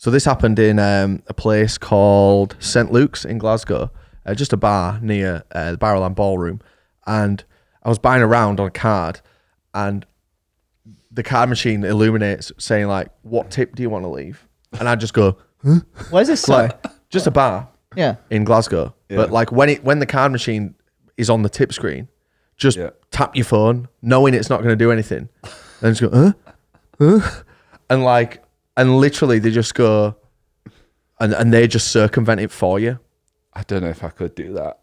So this happened in a place called St. Luke's in Glasgow, just a bar near the Barrowland Ballroom. And I was buying a round on a card, and the card machine illuminates saying like, what tip do you want to leave? And I just go, huh? Where's this? Like, just a bar Yeah. in Glasgow. Yeah. But like when the card machine is on the tip screen, just Yeah. tap your phone, knowing it's not going to do anything. And just go, and literally they just go, and they just circumvent it for you. I don't know if I could do that.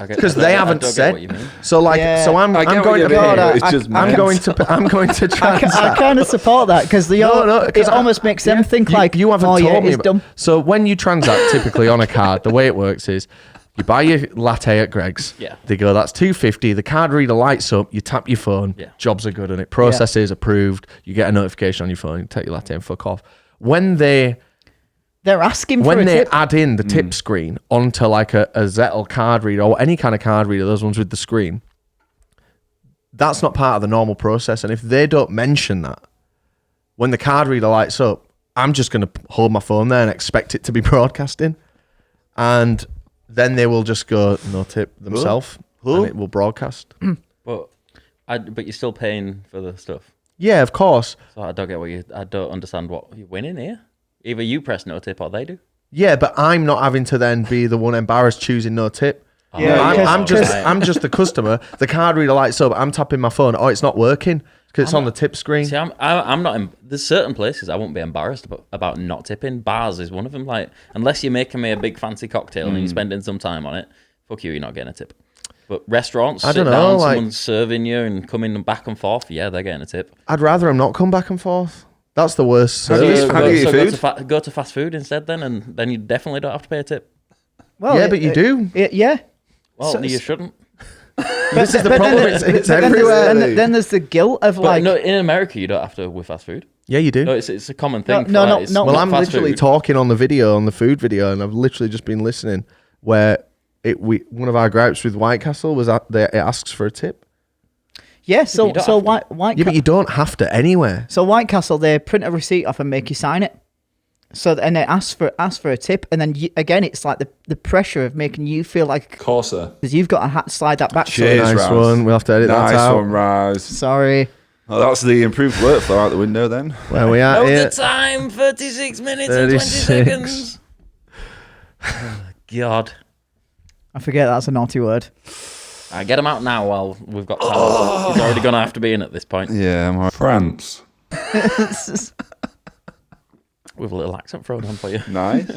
Because they haven't said. What you mean. So like, Yeah. so I'm I get what going you to mean, pay. but it's just I'm mad. going to try and I kind of support that because No, 'cause it almost makes them think like, you haven't oh, told me it's about. dumb. So when you transact typically on a card, the way it works is you buy your latte at Greg's. Yeah. They go, that's $2.50. The card reader lights up. You tap your phone. Yeah. Jobs are good and it processes approved. You get a notification on your phone. You take your latte and fuck off. When they're asking for a they tip. add in the tip screen onto like a Zettel card reader or any kind of card reader, those ones with the screen, that's not part of the normal process. And if they don't mention that, when the card reader lights up, I'm just going to hold my phone there and expect it to be broadcasting. And then they will just go no tip themselves and it will broadcast. But you're still paying for the stuff. Yeah, of course. So I don't understand what you're winning here. Either you press no tip or they do. Yeah, but I'm not having to then be the one embarrassed choosing no tip. Yeah, I'm just the customer. The card reader lights up. I'm tapping my phone. Oh, it's not working because it's on the tip screen. See, I'm not. There's certain places I won't be embarrassed about not tipping. Bars is one of them. Like, unless you're making me a big fancy cocktail and you're spending some time on it, fuck you, you're not getting a tip. But restaurants, I sit don't know, down, like- someone's serving you and coming back and forth. Yeah, they're getting a tip. I'd rather him not come back and forth. That's the worst Have you- service. have you eaten food? Go to fast food instead then, and then you definitely don't have to pay a tip. Well, Yeah, but you do. Yeah. Well, So- you shouldn't. This is the But problem. then- It's but then everywhere. then there's the guilt of But like. no, in America, you don't have to with fast food. Yeah, you do. No, it's a common thing. No, for, no, like, it's no. Well, not I'm fast literally food. talking on the food video, and I've literally just been listening where one of our gripes with White Castle was that it asks for a tip. Yeah, so you don't so have to. White Yeah, but you don't have to anywhere. So White Castle, they print a receipt off and make you sign it. So and they ask for a tip, and then again, it's like the pressure of making you feel like Corsair. because you've got to slide that back. Cheers. Nice Raz. one. We'll have to edit that Nice out. one, Raz. Sorry. Oh, that's the improved workflow out the window then. Where we at Note here? the time, 36 minutes and 20 36. seconds. Oh, God. I forget that's a naughty word. I get him out now while we've got time. He's already going to have to be in at this point. Yeah, I'm all right. France. With a little accent thrown on for you. Nice.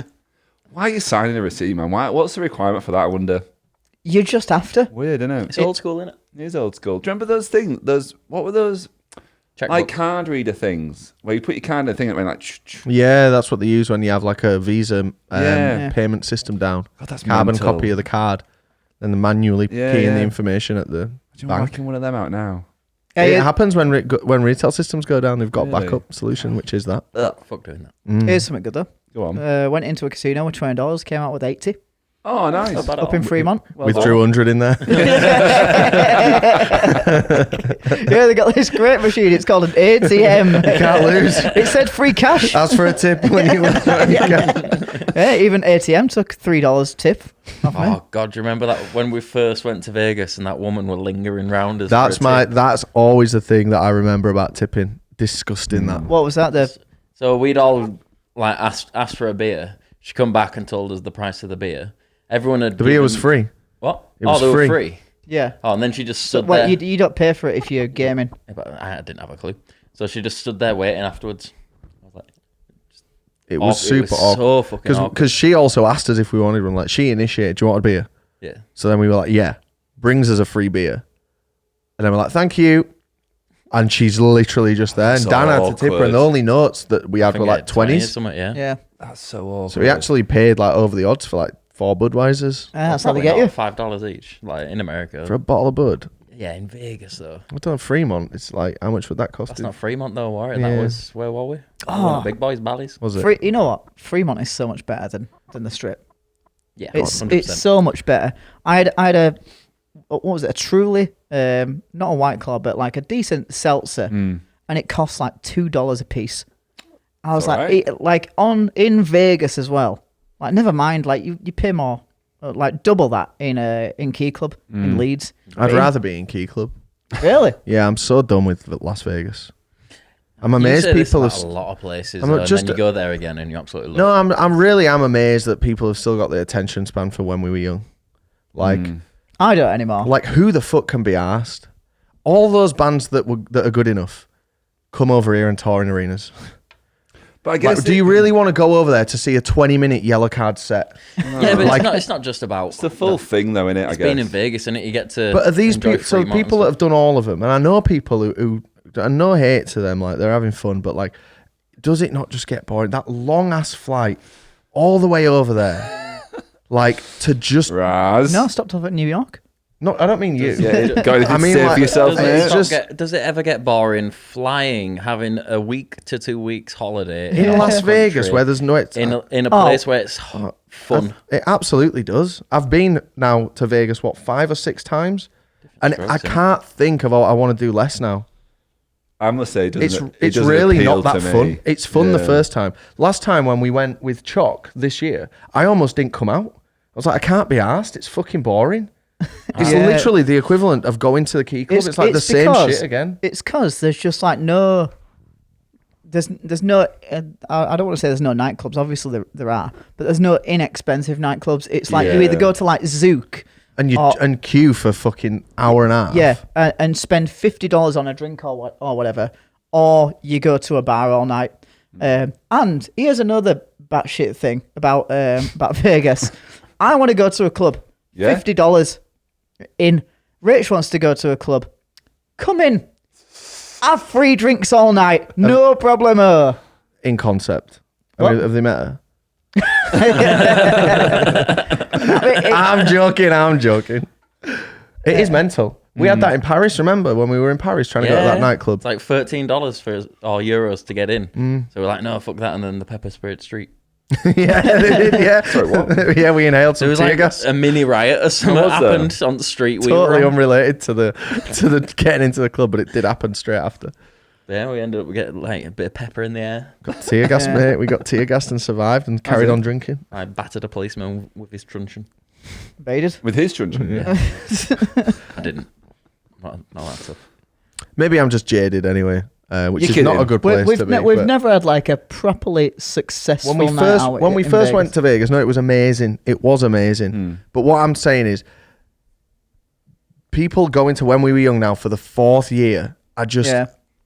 Why are you signing a receipt, man? What's the requirement for that, I wonder? You just have to. Weird, isn't it? It's old school, isn't it? It is old school. Do you remember those things? What were those? Checkbook. Like card reader things where you put your card in a thing and it went like. Yeah, that's what they use when you have like a Visa Yeah. payment system down. God, that's Carbon mental. copy of the card, and then manually Yeah, key in the yeah. information at the Do you bank. want to one of them out now? It happens when retail systems go down. They've got Really? backup solution, which is that. Fuck doing that. Here's something good though. Go on. Went into a casino with $20, came out with 80 Oh, nice. Not bad at up in all. Fremont. Well Withdrew 100 in there. Yeah, they got this great machine. It's called an ATM. You can't lose. It said free cash. Ask for a tip when you Yeah, even ATM took $3 tip off me. Oh, God, do you remember that when we first went to Vegas and that woman were lingering round us? for a tip? That's always the thing that I remember about tipping. Disgusting that. What was that? So we'd all like asked for a beer. She come back and told us the price of the beer. Everyone had The beer was free. What? It was they free. were free. Yeah. Oh, and then she just stood Well, there. you don't pay for it if you're gaming. Yeah, but I didn't have a clue. So she just stood there waiting afterwards. I was like, It was super so awkward. fucking awkward. Because she also asked us if we wanted one. Like, she initiated, do you want a beer? Yeah. So then we were like, yeah. Brings us a free beer. And then we're like, thank you. And she's literally just there. And So Dan had to tip her. And the awkward. only notes that we I had think were like 20 or 20s. something, yeah. Yeah. That's so awkward. So we actually paid like over the odds for like 4 Budweisers That's how they Probably get you. not $5 each, like in America. for a bottle of Bud. Yeah, in Vegas though. I don't know, Fremont. It's like, how much would that cost? That's not Fremont though, were it? Yeah. That was, where were we? Oh. Big Boys, Bally's. Was it? You know what? Fremont is so much better than the Strip. Yeah, It's 100%. so much better. I had a what was it? A Truly, not a White Claw, but like a decent seltzer, and it costs like $2 a piece. I was It's like, in Vegas as well. Like, never mind. Like, you pay more, like double that in Key Club in Leeds. I'd rather be in Key Club. Really? Yeah, I'm so done with Las Vegas. I'm You amazed say this people about have. a lot of places, I'm though, not and just- then you go there again and you absolutely love No, it. I'm really amazed that people have still got the attention span for when we were young. Like, I don't anymore. like who the fuck can be asked? All those bands that are good enough come over here and tour in arenas. But I guess Like, do you really want to go over there to see a 20-minute yellow card set? Yeah, but Like- it's not just about it's the full thing, though, innit? I It's guess. being in Vegas, and you get to. But are these enjoy people? So Fremont and people that stuff. have done all of them, and I know people who and no hate to them, like they're having fun, but like, does it not just get boring? That long ass flight all the way over there, like to just Raz. No, stopped off at New York. no, I don't mean you. Yeah, got anything I mean, to say like, for yourself, Does mate? it, Just- does it ever get boring flying, having a week to 2 weeks holiday In a Las country, Vegas, where there's no, in a place where it's fun? It absolutely does. I've been now to Vegas 5 or 6 times, and I strokes, yeah. can't think of what I want to do less now. I must say, it's really not that fun. It's fun the first time. Last time when we went with Chalk this year, I almost didn't come out. I was like, I can't be arsed. It's fucking boring. It's literally the equivalent of going to the Key Club. It's like the same shit again. It's because there's just like no... There's no... I don't want to say there's no nightclubs. Obviously there are. But there's no inexpensive nightclubs. It's like you either go to like Zouk... And queue for fucking hour and a half. Yeah, and spend $50 on a drink or whatever. Or you go to a bar all night. And here's another batshit thing about Vegas. I want to go to a club. Yeah. $50 in. Rich wants to go to a club. Come in. Have free drinks all night. No problemo. In concept. Have they met her? I'm joking. It is mental. We had that in Paris, remember, when we were in Paris trying to go to that nightclub. It's like $13 or euros to get in. So we're like, no, fuck that. And then the pepper sprayed street. Yeah, they did, yeah. Sorry, what? Yeah, we inhaled some tear gas. A mini riot or something happened on the street. Totally unrelated to the getting into the club, but it did happen straight after. Yeah, we ended up getting like a bit of pepper in the air. Got tear gas, mate. We got tear gassed and survived and carried on drinking. I battered a policeman with his truncheon. Baited? With his truncheon? Yeah. I didn't. Not that tough. Maybe I'm just jaded anyway, which is not a good place to be. We've never had like a properly successful night out when we first went to Vegas, no, it was amazing. It was amazing. But what I'm saying is, people going to When We Were Young now for the 4th year,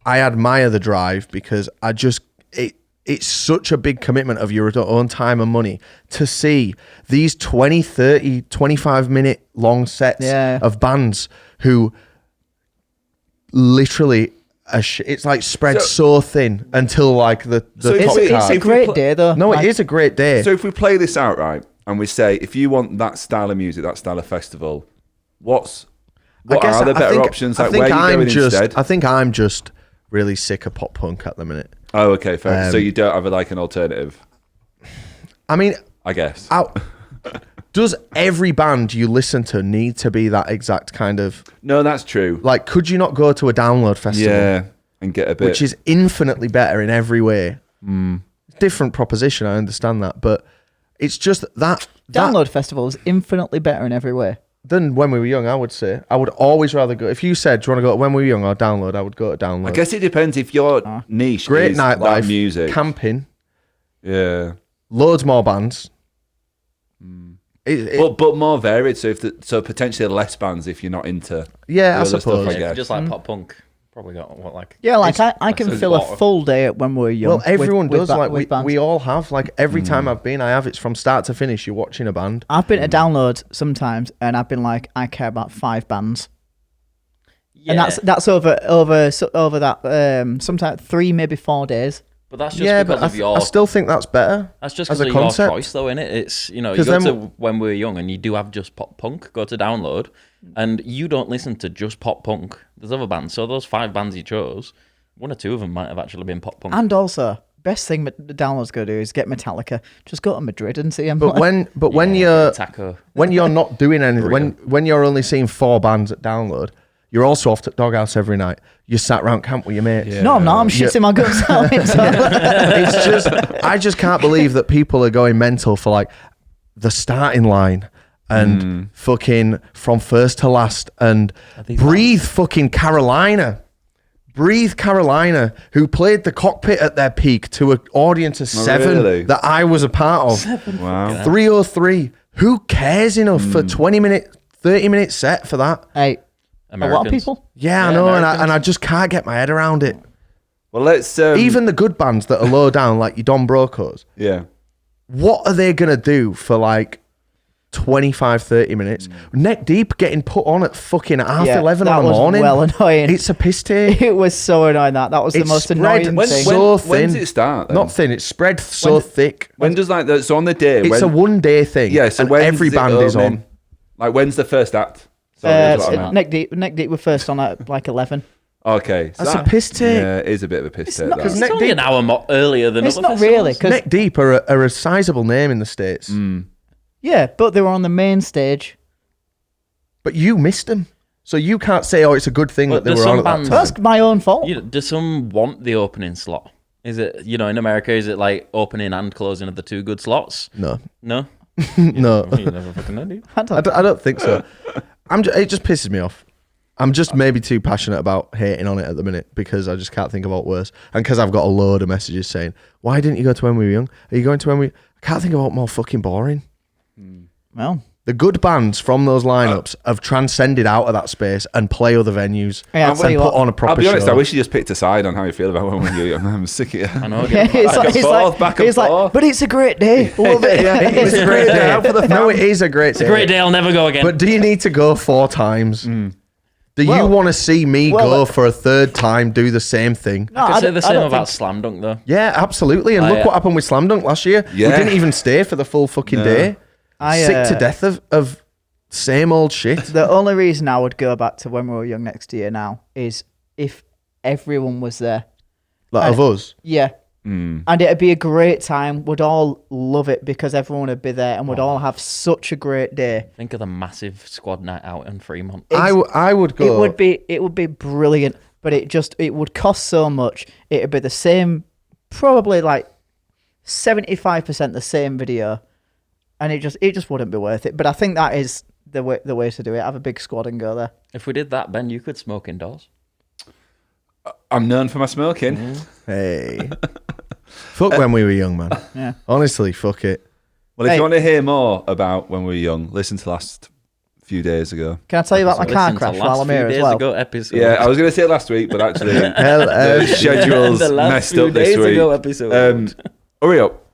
I admire the drive because it's such a big commitment of your own time and money to see these 20, 30, 25 minute long sets of bands who literally it's like spread so thin until like the top it's card. a great day though. No, it is a great day. So if we play this out right and we say, if you want that style of music, that style of festival, what are the better options? Like where are you going instead? I think I'm just really sick of pop punk at the minute. Oh, okay, fair. So you don't have like an alternative? I mean, I guess. Does every band you listen to need to be that exact kind of... No, that's true. Like, could you not go to a download festival? Yeah, and get a bit... Which is infinitely better in every way. Different proposition, I understand that, but it's just that... Download festival is infinitely better in every way. Than When We Were Young, I would say. I would always rather go... If you said, do you want to go to When We Were Young or download, I would go to download. I guess it depends if your niche great is nightlife, like music. Camping. Yeah. Loads more bands. But more varied, so potentially less bands if you're not into I suppose stuff, I guess. Just like pop punk, probably got I can fill a full day at When We Were Young. Well, everyone does. We all have. Like every time I've been, I have. It's from start to finish. You're watching a band. I've been to download sometimes, and I've been like, I care about 5 bands. Yeah. And that's over that sometimes 3, maybe 4 days. But that's just because of your... I still think that's better. That's just because of your choice, though, innit? It's, you go to When We Were Young and you do have just pop punk, go to download, and you don't listen to just pop punk. There's other bands. So those 5 bands you chose, 1 or 2 of them might have actually been pop punk. And also, best thing the download's going to do is get Metallica. Just go to Madrid and see them. But when you're not doing anything, when you're only seeing 4 bands at download, you're also off at Doghouse every night. You sat round camp with your mates. Yeah. No, I'm not. I'm shitting my guts out. It's just, I just can't believe that people are going mental for like the starting line and fucking from first to last and Breathe fucking Carolina. Breathe Carolina, who played the Cockpit at their peak to an audience of 7 that I was a part of. 7. Wow. 303. Who cares enough for 20-minute, 30-minute set for that? Hey. Americans. A lot of people. Yeah, I know, and I just can't get my head around it. Well, let's even the good bands that are low down, like your Don Brocos. Yeah. What are they gonna do for like 25, 30 minutes? Neck Deep getting put on at fucking 11:30 in the morning. Well annoying. It's a piss take. It was so annoying. That was the most annoying thing. So thin. When does it start? Then? Not thin. It's spread so thick. When does so on the day? It's a one day thing. Yeah. So when every band is on. Like when's the first act? Neck Deep were first on at like 11. Okay, so that's a piss take. Yeah, it is a bit of a piss take. Because Neck Deep an hour more earlier than it's other not festivals. really. Neck Deep are a sizable name in the States. Yeah, but they were on the main stage. But you missed them. So you can't say, oh, it's a good thing But that they there's were on some at that bands- time. That's my own fault. Does some want the opening slot? Is it, in America, is it like opening and closing of the 2 good slots? No. No? No. You never fucking know, do you? I don't, I don't think so. It just pisses me off. I'm just maybe too passionate about hating on it at the minute because I just can't think about worse. And because I've got a load of messages saying, why didn't you go to When We Were Young? Are you going to When We... I can't think about more fucking boring. well, The good bands from those lineups have transcended out of that space and play other venues Yeah, I'll and tell you put what, on a proper I'll be honest, show. I wish you just picked a side on how you feel about When We Were Young. I'm sick of it. I know. yeah, it's like, it's like, back and it's like, forth. but it's a great day. Love it. It's a great day. Out for the No, it is a great day. It's a great day. I'll never go again. But do you need to go 4 times? Do Well- you want to see me well, go for a 3rd time, do the same thing? No, I could say don't- the I same don't about think- Slam Dunk, though. Yeah, absolutely. And look yeah. what happened with Slam Dunk last year. Yeah. We didn't even stay for the full fucking day. Sick to death of same old shit. The only reason I would go back to When We Were Young next year now is if everyone was there. Like of us. Yeah. And it'd be a great time. We'd all love it because everyone would be there and we'd all have such a great day. Think of the massive squad night out in Fremont. I would go. It would be brilliant, but it would cost so much. It'd be the same, probably like 75% the same video, and it just wouldn't be worth it. But I think that is the way to do it. Have a big squad and go there. If we did that, Ben, you could smoke indoors. I'm known for my smoking. Hey. Fuck When We Were Young, man. Yeah. Honestly, fuck it. Well, if Hey. you want to hear more about When We Were Young, listen to last few days ago. Can I tell you about my car Listen to crash last while I'm few here as days well? ago episode. Yeah, I was going to say it last week, but actually Hello. the schedule's The last messed few up this days ago week. episode. Hurry up.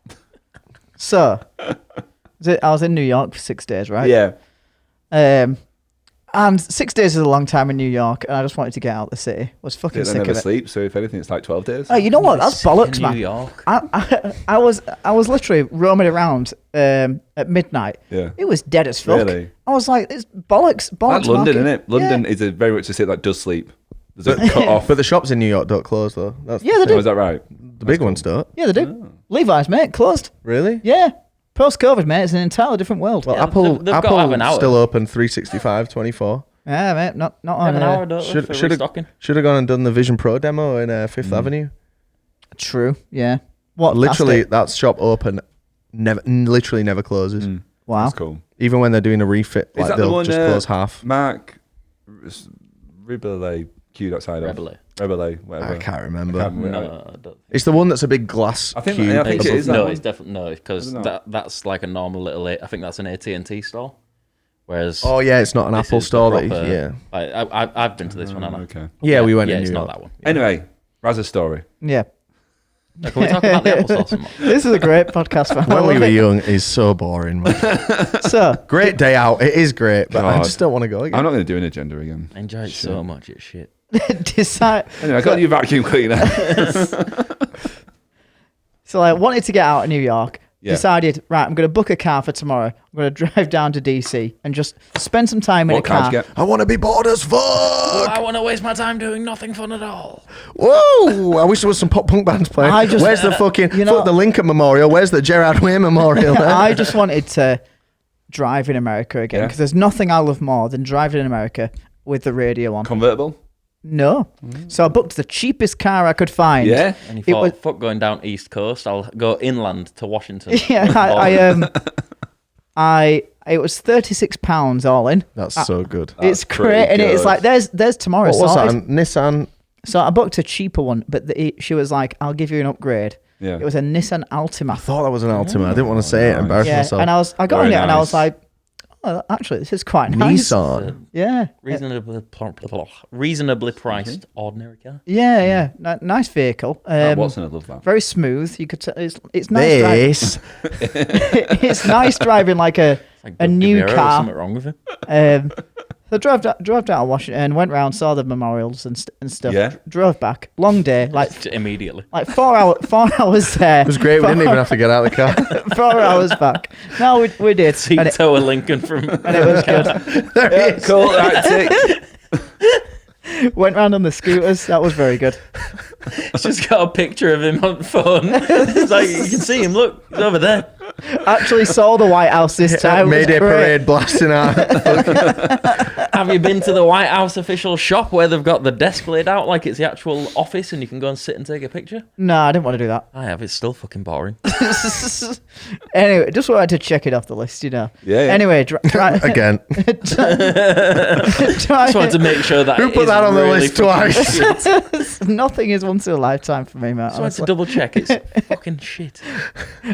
So, I was in New York for 6 days, right? Yeah. And 6 days is a long time in New York, and I just wanted to get out of the city. Was fucking They sick never of it. sleep, so if anything, it's like 12 days. Oh, you know what? That's bollocks, New man. York. I was literally roaming around at midnight. Yeah. It was dead as fuck. Really? I was like, it's bollocks. That's market. London, isn't it? London Yeah. is very much a city that does sleep. There's a cut off. But the shops in New York don't close, though. That's Yeah, they the do. thing. Was that right? The big ones don't. Yeah, they do. Levi's, mate, closed. Really? Yeah. Post-COVID, mate, it's an entirely different world. Well, Yeah, Apple they've got to have an hour. still open 365, 24. Yeah, mate, not on Have an hour, don't Should for have restocking. gone and done the Vision Pro demo in Fifth Avenue. True. Yeah. What? Literally, plastic? that shop open literally never closes. Wow. That's cool. Even when they're doing a refit, Is like that the they'll one, just close half. Mark Ribelay queued outside of? Rebele, whatever. I can't remember. No, I don't. It's the one that's a big glass I think- cube. I think it above- is that No, one. it's definitely no, because I don't know. that's like a normal little. I think that's an AT&T store. Whereas Oh yeah, it's not an this Apple is the store. That proper- yeah, I've been to this one. Haven't I? Okay. yeah, we went Yeah, in it's New not York. that one. Anyway, Raz's story. Yeah. Now, can we talk about the applesauce some more? This is a great podcast, man. I When we love were it. young is so boring. Man. So, Great day out. It is great, but I God. just don't want to go again. I'm not going to do an agenda again. I enjoy it so much. It's shit. decide. Anyway, I got a new vacuum cleaner. So I wanted to get out of New York. Yeah. Decided, right, I'm going to book a car for tomorrow. I'm going to drive down to DC and just spend some time in a What car car. did you get? I want to be bored as fuck. I want to waste my time doing nothing fun at all. Whoa! I wish there was some pop punk bands playing. I just- Where's the fucking you know- fuck the Lincoln Memorial? Where's the Gerard Way Memorial? I just wanted to drive in America again Yeah. because there's nothing I love more than driving in America with the radio on. Convertible? No. So I booked the cheapest car I could find. Yeah. And he It thought, was- fuck going down East Coast. I'll go inland to Washington. Yeah, it was £36 all in. That's so good. It's That's great, and pretty it's good. like there's tomorrow. What was that? sorted. A Nissan? So I booked a cheaper one, but she was like, "I'll give you an upgrade." Yeah. It was a Nissan I Altima. thought that was an Altima. I didn't want to say it. nice. Embarrass Yeah, myself. and I got Very in it, and I was nice. like, "Oh, actually, this is quite nice." Nissan. Yeah, Reasonably priced ordinary car. yeah. Nice vehicle. Watson, I love that. Very smooth. You could. It's nice. Driving. This. It's nice driving like a Like a new Riviera or car. Something wrong with it. So I drove down to Washington, went round, saw the memorials and stuff. Yeah. Drove back. Long day, like Immediately. 4 hours there. It was great. We didn't even have to get out of the car. 4 hours back. No, we did. See And it, tow a Lincoln from. and it was good. Yeah, cool. Right, tick. Went round on the scooters. That was very good. It's just got a picture of him on the phone. It's like you can see him. Look, he's over there. Actually saw the White House this time. Mayday parade blasting out. Have you been to the White House official shop where they've got the desk laid out like it's the actual office and you can go and sit and take a picture? No, I didn't want to do that. I have. It's still fucking boring. Anyway, just wanted to check it off the list, you know. Yeah. Anyway, Again. Just wanted to make sure that Who put that on the list twice? Nothing is once in a lifetime for me, mate. Just wanted to double check. It's fucking shit.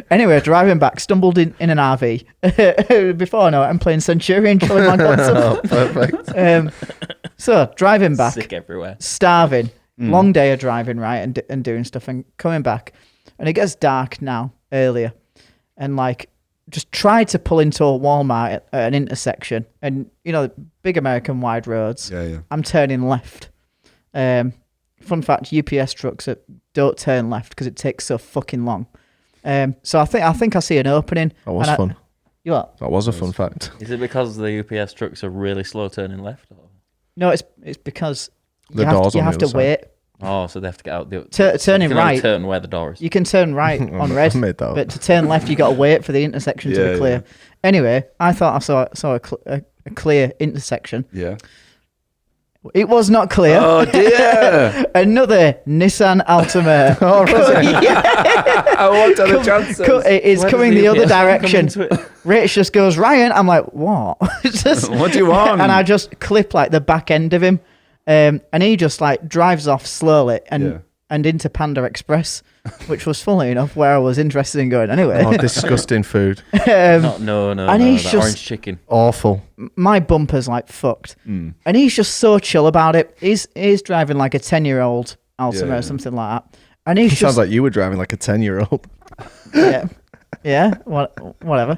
Anyway, driving back, stumbled in an RV. Before I know it, I'm playing Centurion, killing my Oh, perfect. So, driving back, Sick everywhere. starving, long day of driving, right, and doing stuff, and coming back. And it gets dark now, earlier. And, like, just tried to pull into a Walmart at an intersection. And, you know, big American wide roads. Yeah. I'm turning left. Fun fact, UPS trucks don't turn left because it takes so fucking long. So I think I see an opening. That was fun. You what? That was a fun fact. Is it because the UPS trucks are really slow turning left? Or? No, it's because The you door's on have the to other wait. Oh, so they have to get out. Turning you can only right. turn where the door is. You can turn right on red, I made that up. but to turn left, you got to wait for the intersection to be clear. Yeah. Anyway, I thought I saw a clear intersection. Yeah. It was not clear. Oh dear! Another Nissan Altima. Oh, I want to have a chance. It is Where coming does the other UPS come direction. into it? Rich just goes, Ryan. I'm like, what? What do you want? And I just clip like the back end of him. And he just like drives off slowly and into Panda Express, which was funnily enough where I was interested in going anyway. Oh, disgusting food. No, and he's that just- orange chicken. Awful. My bumper's like fucked. And he's just so chill about it. He's driving like a 10-year-old Altima Yeah. or something like that. And he's Sounds just like you were driving like a 10-year-old. whatever.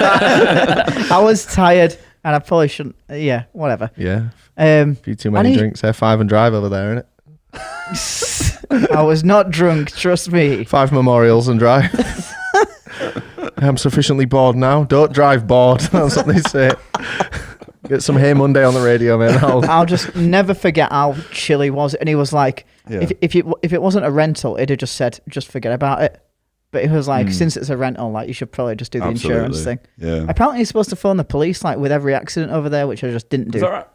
I was tired and I probably shouldn't. Yeah, whatever. Yeah. A few too many drinks. F5 and drive over there, innit? I was not drunk, trust me. 5 memorials and drive. I'm sufficiently bored now. Don't drive bored. That's what they say. Get some Hey Monday on the radio, man. I'll just never forget how chill he was. And he was like, Yeah. if it wasn't a rental, it'd have just said, just forget about it. But it was like, since it's a rental, like you should probably just do the insurance thing. Yeah. Apparently, he's supposed to phone the police like with every accident over there, which I just didn't do. Is that right?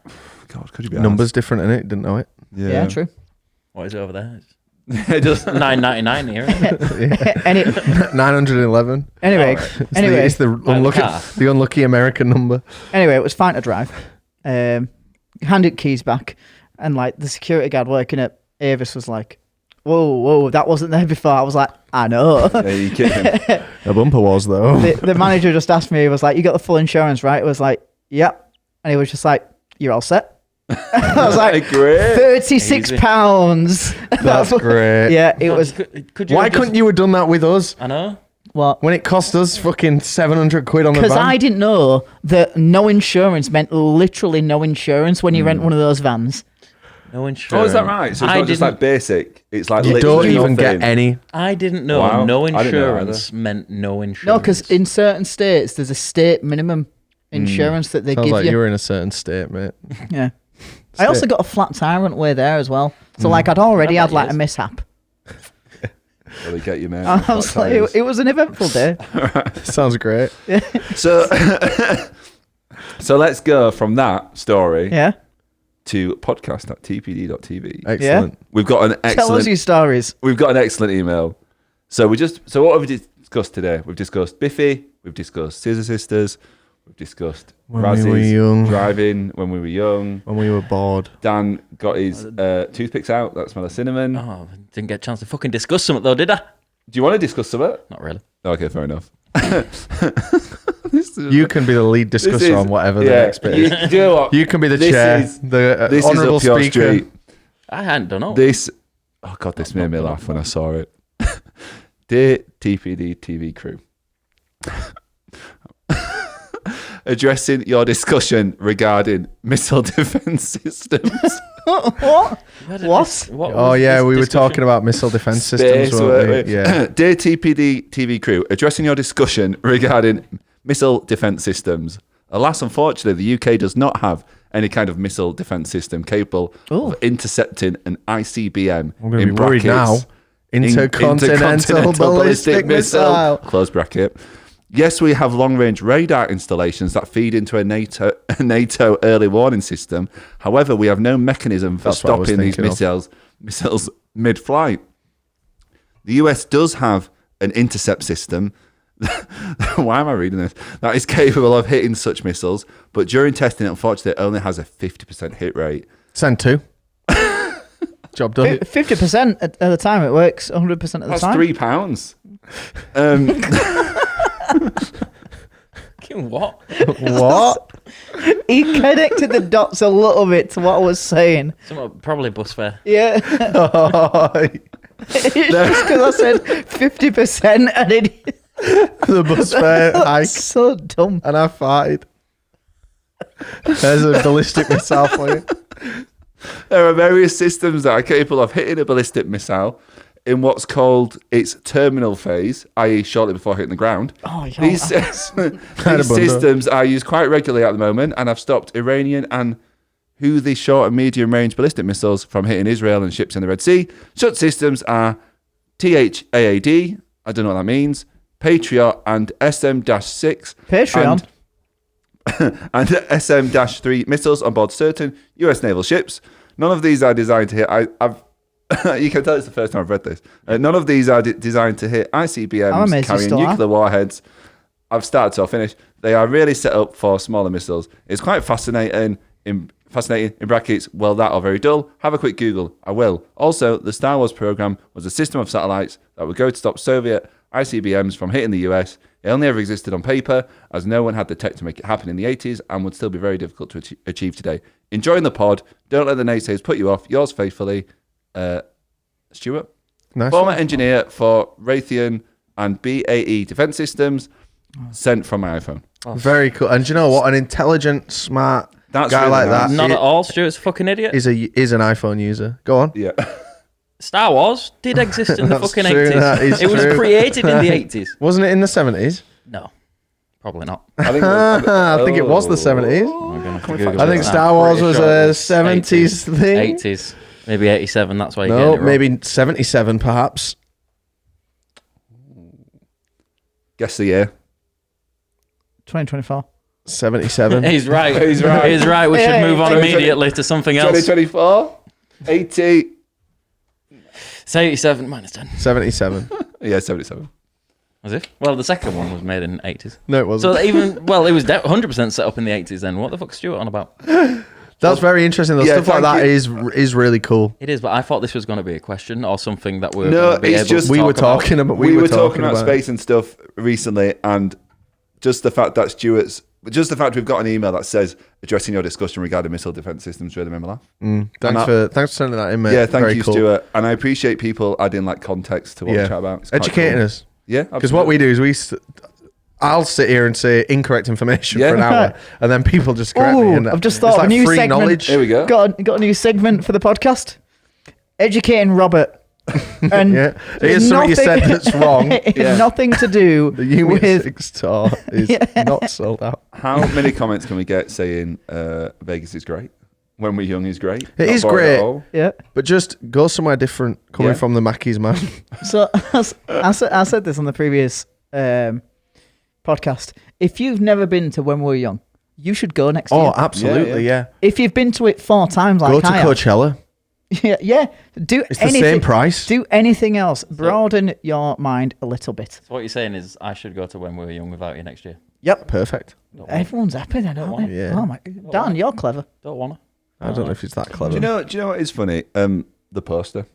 God, could you be Numbers different, innit? Didn't know it. Yeah, true. What is it over there? It just $9.99 here. Isn't it? Any, 911. anyway, It's the unlucky American number. Anyway, it was fine to drive. Handed keys back, and like the security guard working at Avis was like, "Whoa, that wasn't there before." I was like, "I know." yeah, you kidding. A bumper was though. The manager just asked me, he was like, "You got the full insurance, right?" It was like, "Yep," and he was just like, "You're all set." I was like, Great. £36. That's great. Yeah, it was. Could you Why have just- couldn't you have done that with us? I know. What? When it cost us fucking 700 quid on the van. Because I didn't know that no insurance meant literally no insurance when you rent one of those vans. No insurance. Oh, is that right? So it's I not just like didn't- basic. It's like You literally don't even nothing. get any. I didn't know Wow. no I didn't know insurance meant no insurance. No, because in certain states there's a state minimum insurance that they Sounds give like you. you were in a certain state, mate. Yeah. I also got a flat tire on the way there as well. So like I'd already had like a mishap. Well, they get you, man. I was like, it was an eventful day. Sounds great. So, so let's go from that story Yeah. to podcast.tpd.tv. Excellent. We've got an Tell us excellent. your stories. We've got an excellent email. So what have we discussed today? We've discussed Biffy. We've discussed Scissor Sisters. We've discussed When Razzies, we were young. driving when we were young. When we were bored. Dan got his toothpicks out. That smell of cinnamon. Oh, didn't get a chance to fucking discuss something though, did I? Do you want to discuss something? Not really. Okay, fair enough. You can be the lead discusser on whatever the next bit is. Do you know what? You can be the This chair, is- the This honourable is up your speaker. street. I hadn't done all. This, oh God, this made me laugh when I saw it. Dear TPD TV crew, addressing your discussion regarding missile defense systems. What? What? Oh yeah, we were talking about missile defense systems, weren't we? Yeah. Dear TPD TV crew, addressing your discussion regarding missile defense systems. Alas, unfortunately, the UK does not have any kind of missile defense system capable of intercepting an ICBM I'm going to in be worried now. brackets Intercontinental ballistic missile. Close bracket. Yes, we have long-range radar installations that feed into a NATO early warning system. However, we have no mechanism for stopping these missiles mid-flight. The US does have an intercept system. Why am I reading this? That is capable of hitting such missiles, but during testing, unfortunately, it only has a 50% hit rate. Send 2. Job done. 50% at the time it works. 100% of the time. That's £3. What? What? He connected the dots a little bit to what I was saying. Probably bus fare. Yeah. It's just because I said 50% and it. The bus fare hike. So dumb. And I farted. There's a ballistic missile for you. There are various systems that are capable of hitting a ballistic missile in what's called its terminal phase, i.e. shortly before hitting the ground. These systems are used quite regularly at the moment and have stopped Iranian and Houthi short and medium range ballistic missiles from hitting Israel and ships in the Red Sea. Such systems are THAAD, I don't know what that means, Patriot and SM-6. Patreon. And SM-3 missiles on board certain US naval ships. None of these are designed to hit. You can tell it's the first time I've read this. None of these are designed to hit ICBMs carrying nuclear warheads. I've started to finish. They are really set up for smaller missiles. It's quite fascinating. In brackets, well, that or very dull. Have a quick Google. I will. Also, the Star Wars program was a system of satellites that would go to stop Soviet ICBMs from hitting the US. It only ever existed on paper, as no one had the tech to make it happen in the 80s and would still be very difficult to achieve today. Enjoying the pod. Don't let the naysayers put you off. Yours faithfully, Stuart. Nice. Former engineer for Raytheon and BAE Defense Systems, sent from my iPhone. Very cool. And do you know what? An intelligent, smart guy really like nice. that. Not at all. Stuart's a fucking idiot. Is an iPhone user. Go on. Yeah. Star Wars did exist in the That's fucking true, that 80s. is It was true. created in the 80s. Wasn't it in the 70s? No, probably not. I think, I think it was the 70s. I'm gonna have to Can we Google fact I it think now. Star Wars Pretty was sure a it 70s thing. 80s, maybe 87. That's why you're No, getting it wrong. maybe 77 perhaps. guess the year. 2024. 77. He's right. He's right. He's right. We should Yeah, move on 2020 immediately to something else. 2024? 80. Say 87 minus 10. 77. Yeah, 77. Was it? Well, the second one was made in 80s. No, it wasn't. So it was 100% set up in the 80s then. What the fuck's Stuart on about? That's very interesting though. Yeah, Stuff like thank that is really cool. It is, but I thought this was going to be a question or something that we're No, going to be it's able just- to We talk were about. talking about We were talking about space and stuff recently, and just the fact that we've got an email that says addressing your discussion regarding missile defense systems really made me laugh. Thanks for sending that in, mate. Yeah, thank Very you, cool. Stuart. And I appreciate people adding like context to what we Yeah. chat about. It's quite Educating cool. us. Yeah, Because what we do is I'll sit here and say incorrect information for an hour, and then people just correct me. And I've just it's thought of like a new free segment. knowledge. Here we go. Got a new segment for the podcast. Educating Robert. And Yeah, here's something you said that's wrong. It's Yeah. nothing to do The Unit with 6 tour is not sold out. How many comments can we get saying Vegas is great? When we're young is great. It Not is boring great. at all. yeah. But just go somewhere different coming Yeah. from the Mackies, man. So I said this on the previous podcast. If you've never been to When We Were Young, you should go next year. Oh, absolutely, yeah. If you've been to it 4 times like Go to I have, Coachella. yeah, do It's the anything. same price. Do anything else. Broaden your mind a little bit. So what you're saying is I should go to When We Were Young without you next year. Yep. Perfect. Everyone's happy then, don't they? Yeah. Oh my Dan, you're clever. Don't want to. I don't know if it's that clever. Do you know what is funny? The poster.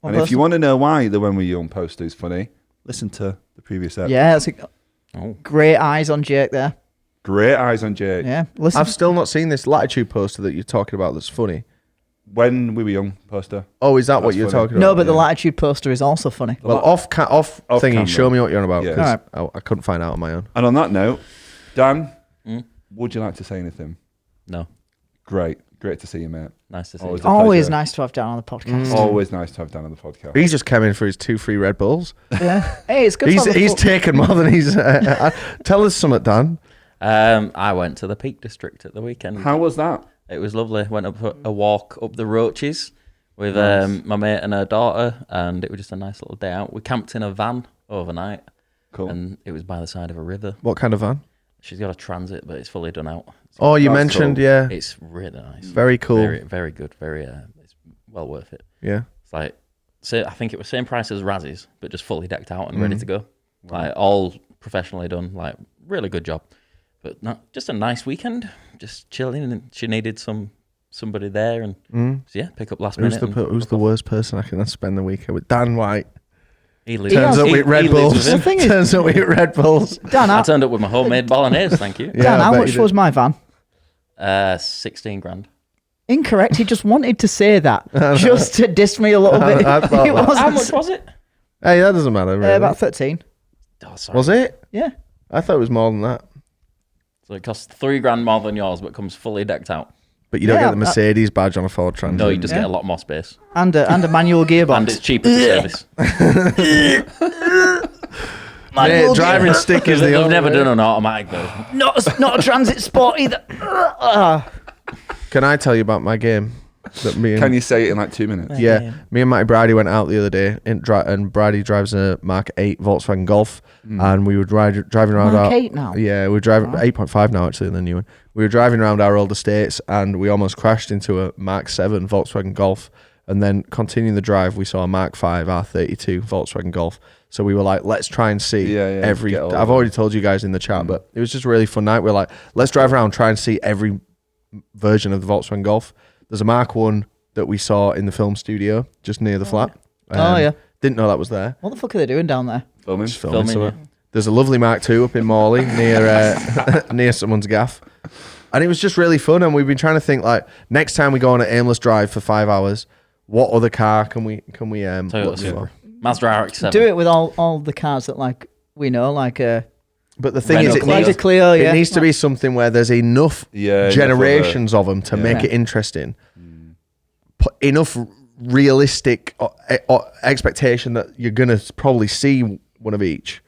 What And if poster? you want to know why the When We're Young poster is funny, listen to the previous episode. Yeah, that's Oh. great eyes on Jake there. Great eyes on Jake. Yeah, listen. I've still not seen this Latitude poster that you're talking about that's funny. When We Were Young poster. Oh, is that what That's you're funny. talking no, about? but the yeah. Latitude poster is also funny. Well, off Off thingy, camera. show me what you're on about. Yeah. 'Cause Alright. I couldn't find out on my own. And on that note, Dan, Mm? would you like to say anything? No. Great. Great to see you, mate. Nice to see Always you. a Always pleasure. nice to have Dan on the podcast. Always nice to have Dan on the podcast. He just came in for his 2 free Red Bulls. Yeah. Hey, it's good to He's have a he's full- taken more than he's. Tell us something, Dan. I went to the Peak District at the weekend. How was that? It was lovely. Went up a walk up the Roaches with my mate and her daughter, and it was just a nice little day out. We camped in a van overnight. Cool. And it was by the side of a river. What kind of van? She's got a Transit, but it's fully done out. Oh, you mentioned, cool. yeah. It's really nice. Very cool. Very, very good. Very, it's well worth it. Yeah. It's like, I think it was same price as Raz's, but just fully decked out and ready to go. Wow. Like all professionally done. Like really good job. But not just a nice weekend, just chilling. And she needed somebody there, and so yeah, pick up last minute. Who's the worst person I can spend the weekend with? Dan White. He lives. Turns up with Red Bulls. Turns up with Red Bulls. Dan, I turned up with my homemade bolognese. Thank you. Dan, how much was my van? 16 grand. Incorrect. He just wanted to say that just to diss me a little bit. How much was it? Hey, that doesn't matter. Really. About 13. Oh, sorry. Was it? Yeah. I thought it was more than that. So it costs 3 grand more than yours, but comes fully decked out. But you don't get the Mercedes badge on a Ford Transit. No, you just get a lot more space. And a manual gearbox. And it's cheaper to service. Mate, driving stick is the They've only never way. done an automatic though. Not a Transit Sport either. Can I tell you about my game? That me and, Can you say it in like 2 minutes? Yeah, me and Matty Brady went out the other day, and Brady drives a Mark 8 Volkswagen Golf, and we were driving around Mark our 8 now? Yeah, we're driving 8.5 now actually, the new one. We were driving around our old estates, and we almost crashed into a Mark 7 Volkswagen Golf. And then continuing the drive, we saw a Mark 5 R32 Volkswagen Golf. So we were like, let's try and see every. I've already told you guys in the chat, but it was just a really fun night. We're like, let's drive around, try and see every version of the Volkswagen Golf. There's a Mark 1 that we saw in the film studio just near the flat. Yeah. Didn't know that was there. What the fuck are they doing down there? Filming. Just filming Filming, something. There's a lovely Mark 2 up in Morley near near someone's gaff. And it was just really fun. And we've been trying to think, like, next time we go on an aimless drive for 5 hours, what other car can we Toyota look Supra. for? Mazda RX-7. Do it with all the cars that like we know, like But the thing Renault is, Clio. Clio, yeah. it needs to be something where there's enough enough generations of them to make it interesting. Put enough realistic expectation that you're going to probably see one of each.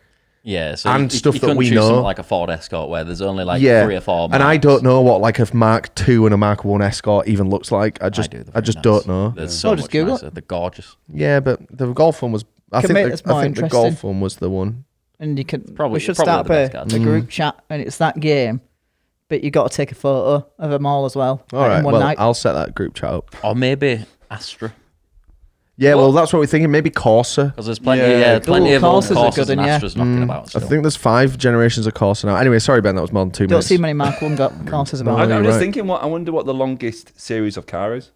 Yeah, so and stuff you that couldn't we choose know. something like a Ford Escort where there's only like 3 or 4 And I marks. don't know what like a Mark II and a Mark 1 Escort even looks like. I just They're very don't nice. know. There's so just much Google nicer. They're gorgeous. Yeah, but the Golf one was. I Can think make the, this more I think the interesting. Golf one was the one. and you can Probably- we should probably start the up best a card. group chat, and it's that game, but you got to take a photo of them all as well. All right, in one well, night. I'll set that group chat up. Or maybe Astra. Yeah, well, that's what we're thinking. Maybe Corsa. Because there's plenty, Yeah, plenty of cool. old Corsas are Corsas good, and and yeah. Astras knocking about I still. think there's 5 generations of Corsa now. Anyway, sorry, Ben, that was more than 2 Don't minutes. see many Mark 1 courses about. No, I'm you're just right. thinking, I wonder what the longest series of car is.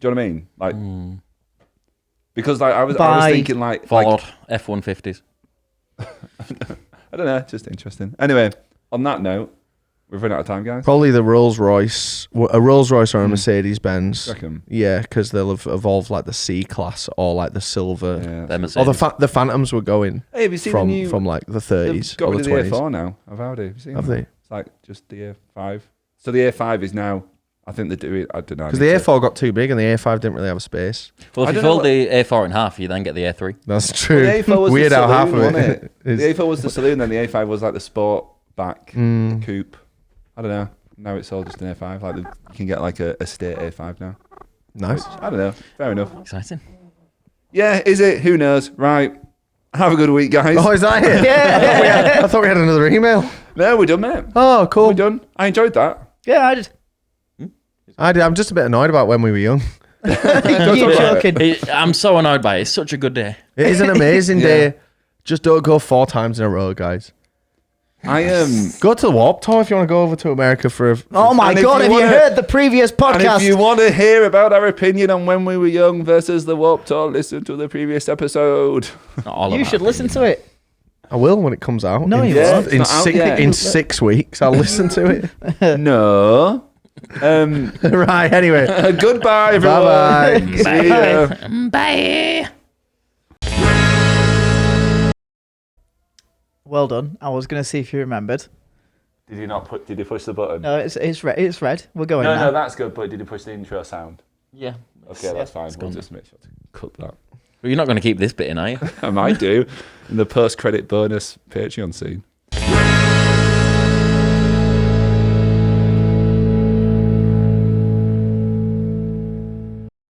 Do you know what I mean? Like, because like I was thinking like Ford F-150s. I don't know, just interesting. Anyway, on that note, we've run out of time, guys. Probably the Rolls Royce, a Rolls Royce or a Mercedes Benz. Reckon? Yeah, because they'll have evolved like the C class or like the silver. Yeah. They're Or Mercedes. the Phantoms were going Hey, have you seen the new? from like the They've 30s got or rid the of the 20s. A4 now of Audi. Have you seen Have that? they? It's like just the A5. So the A5 is now. I think they do it. I don't know. Because the A4 got too big and the A5 didn't really have a space. Well, I if you don't know fold the A4 in half, you then get the A3. That's true. The A4 was Weird the how saloon, half of wasn't it it? is. The A4 was the saloon, then the A5 was like the sport back coupe. I don't know. Now it's all just an A5. Like you can get like a state A5 now. Nice. I don't know. Fair enough. Exciting. Yeah, is it? Who knows? Right. Have a good week, guys. Oh, is that it? Yeah. I thought we had another email. No, we're done, mate. Oh, cool. We're done. I enjoyed that. Yeah, I did. I'm just a bit annoyed about when we were young. You're talk about joking. I'm so annoyed by it. It's such a good day. It is an amazing Yeah. day. Just don't go 4 times in a row, guys. I am. Go to the Warped Tour if you want to go over to America for a... Oh my And if god, you have you wanna- heard the previous And podcast? if you want to hear about our opinion on when we were young versus the Warped Tour, listen to the previous episode. Not all You of should that, listen to it. I will when it comes out. No, in, you won't. in, It's not out six, yet. in 6 weeks. I'll listen to it. No. Right, anyway. Goodbye, everyone. Bye-bye. See ya. Bye. Well done. I was going to see if you remembered. Did you not put? Did you push the button? No, it's red. It's red. We're going No, now. that's good. But did you push the intro sound? Yeah. Okay, that's fine. We'll gone. just make sure to cut that. Well, you're not going to keep this bit in, are you? I might do in the post-credit bonus Patreon scene.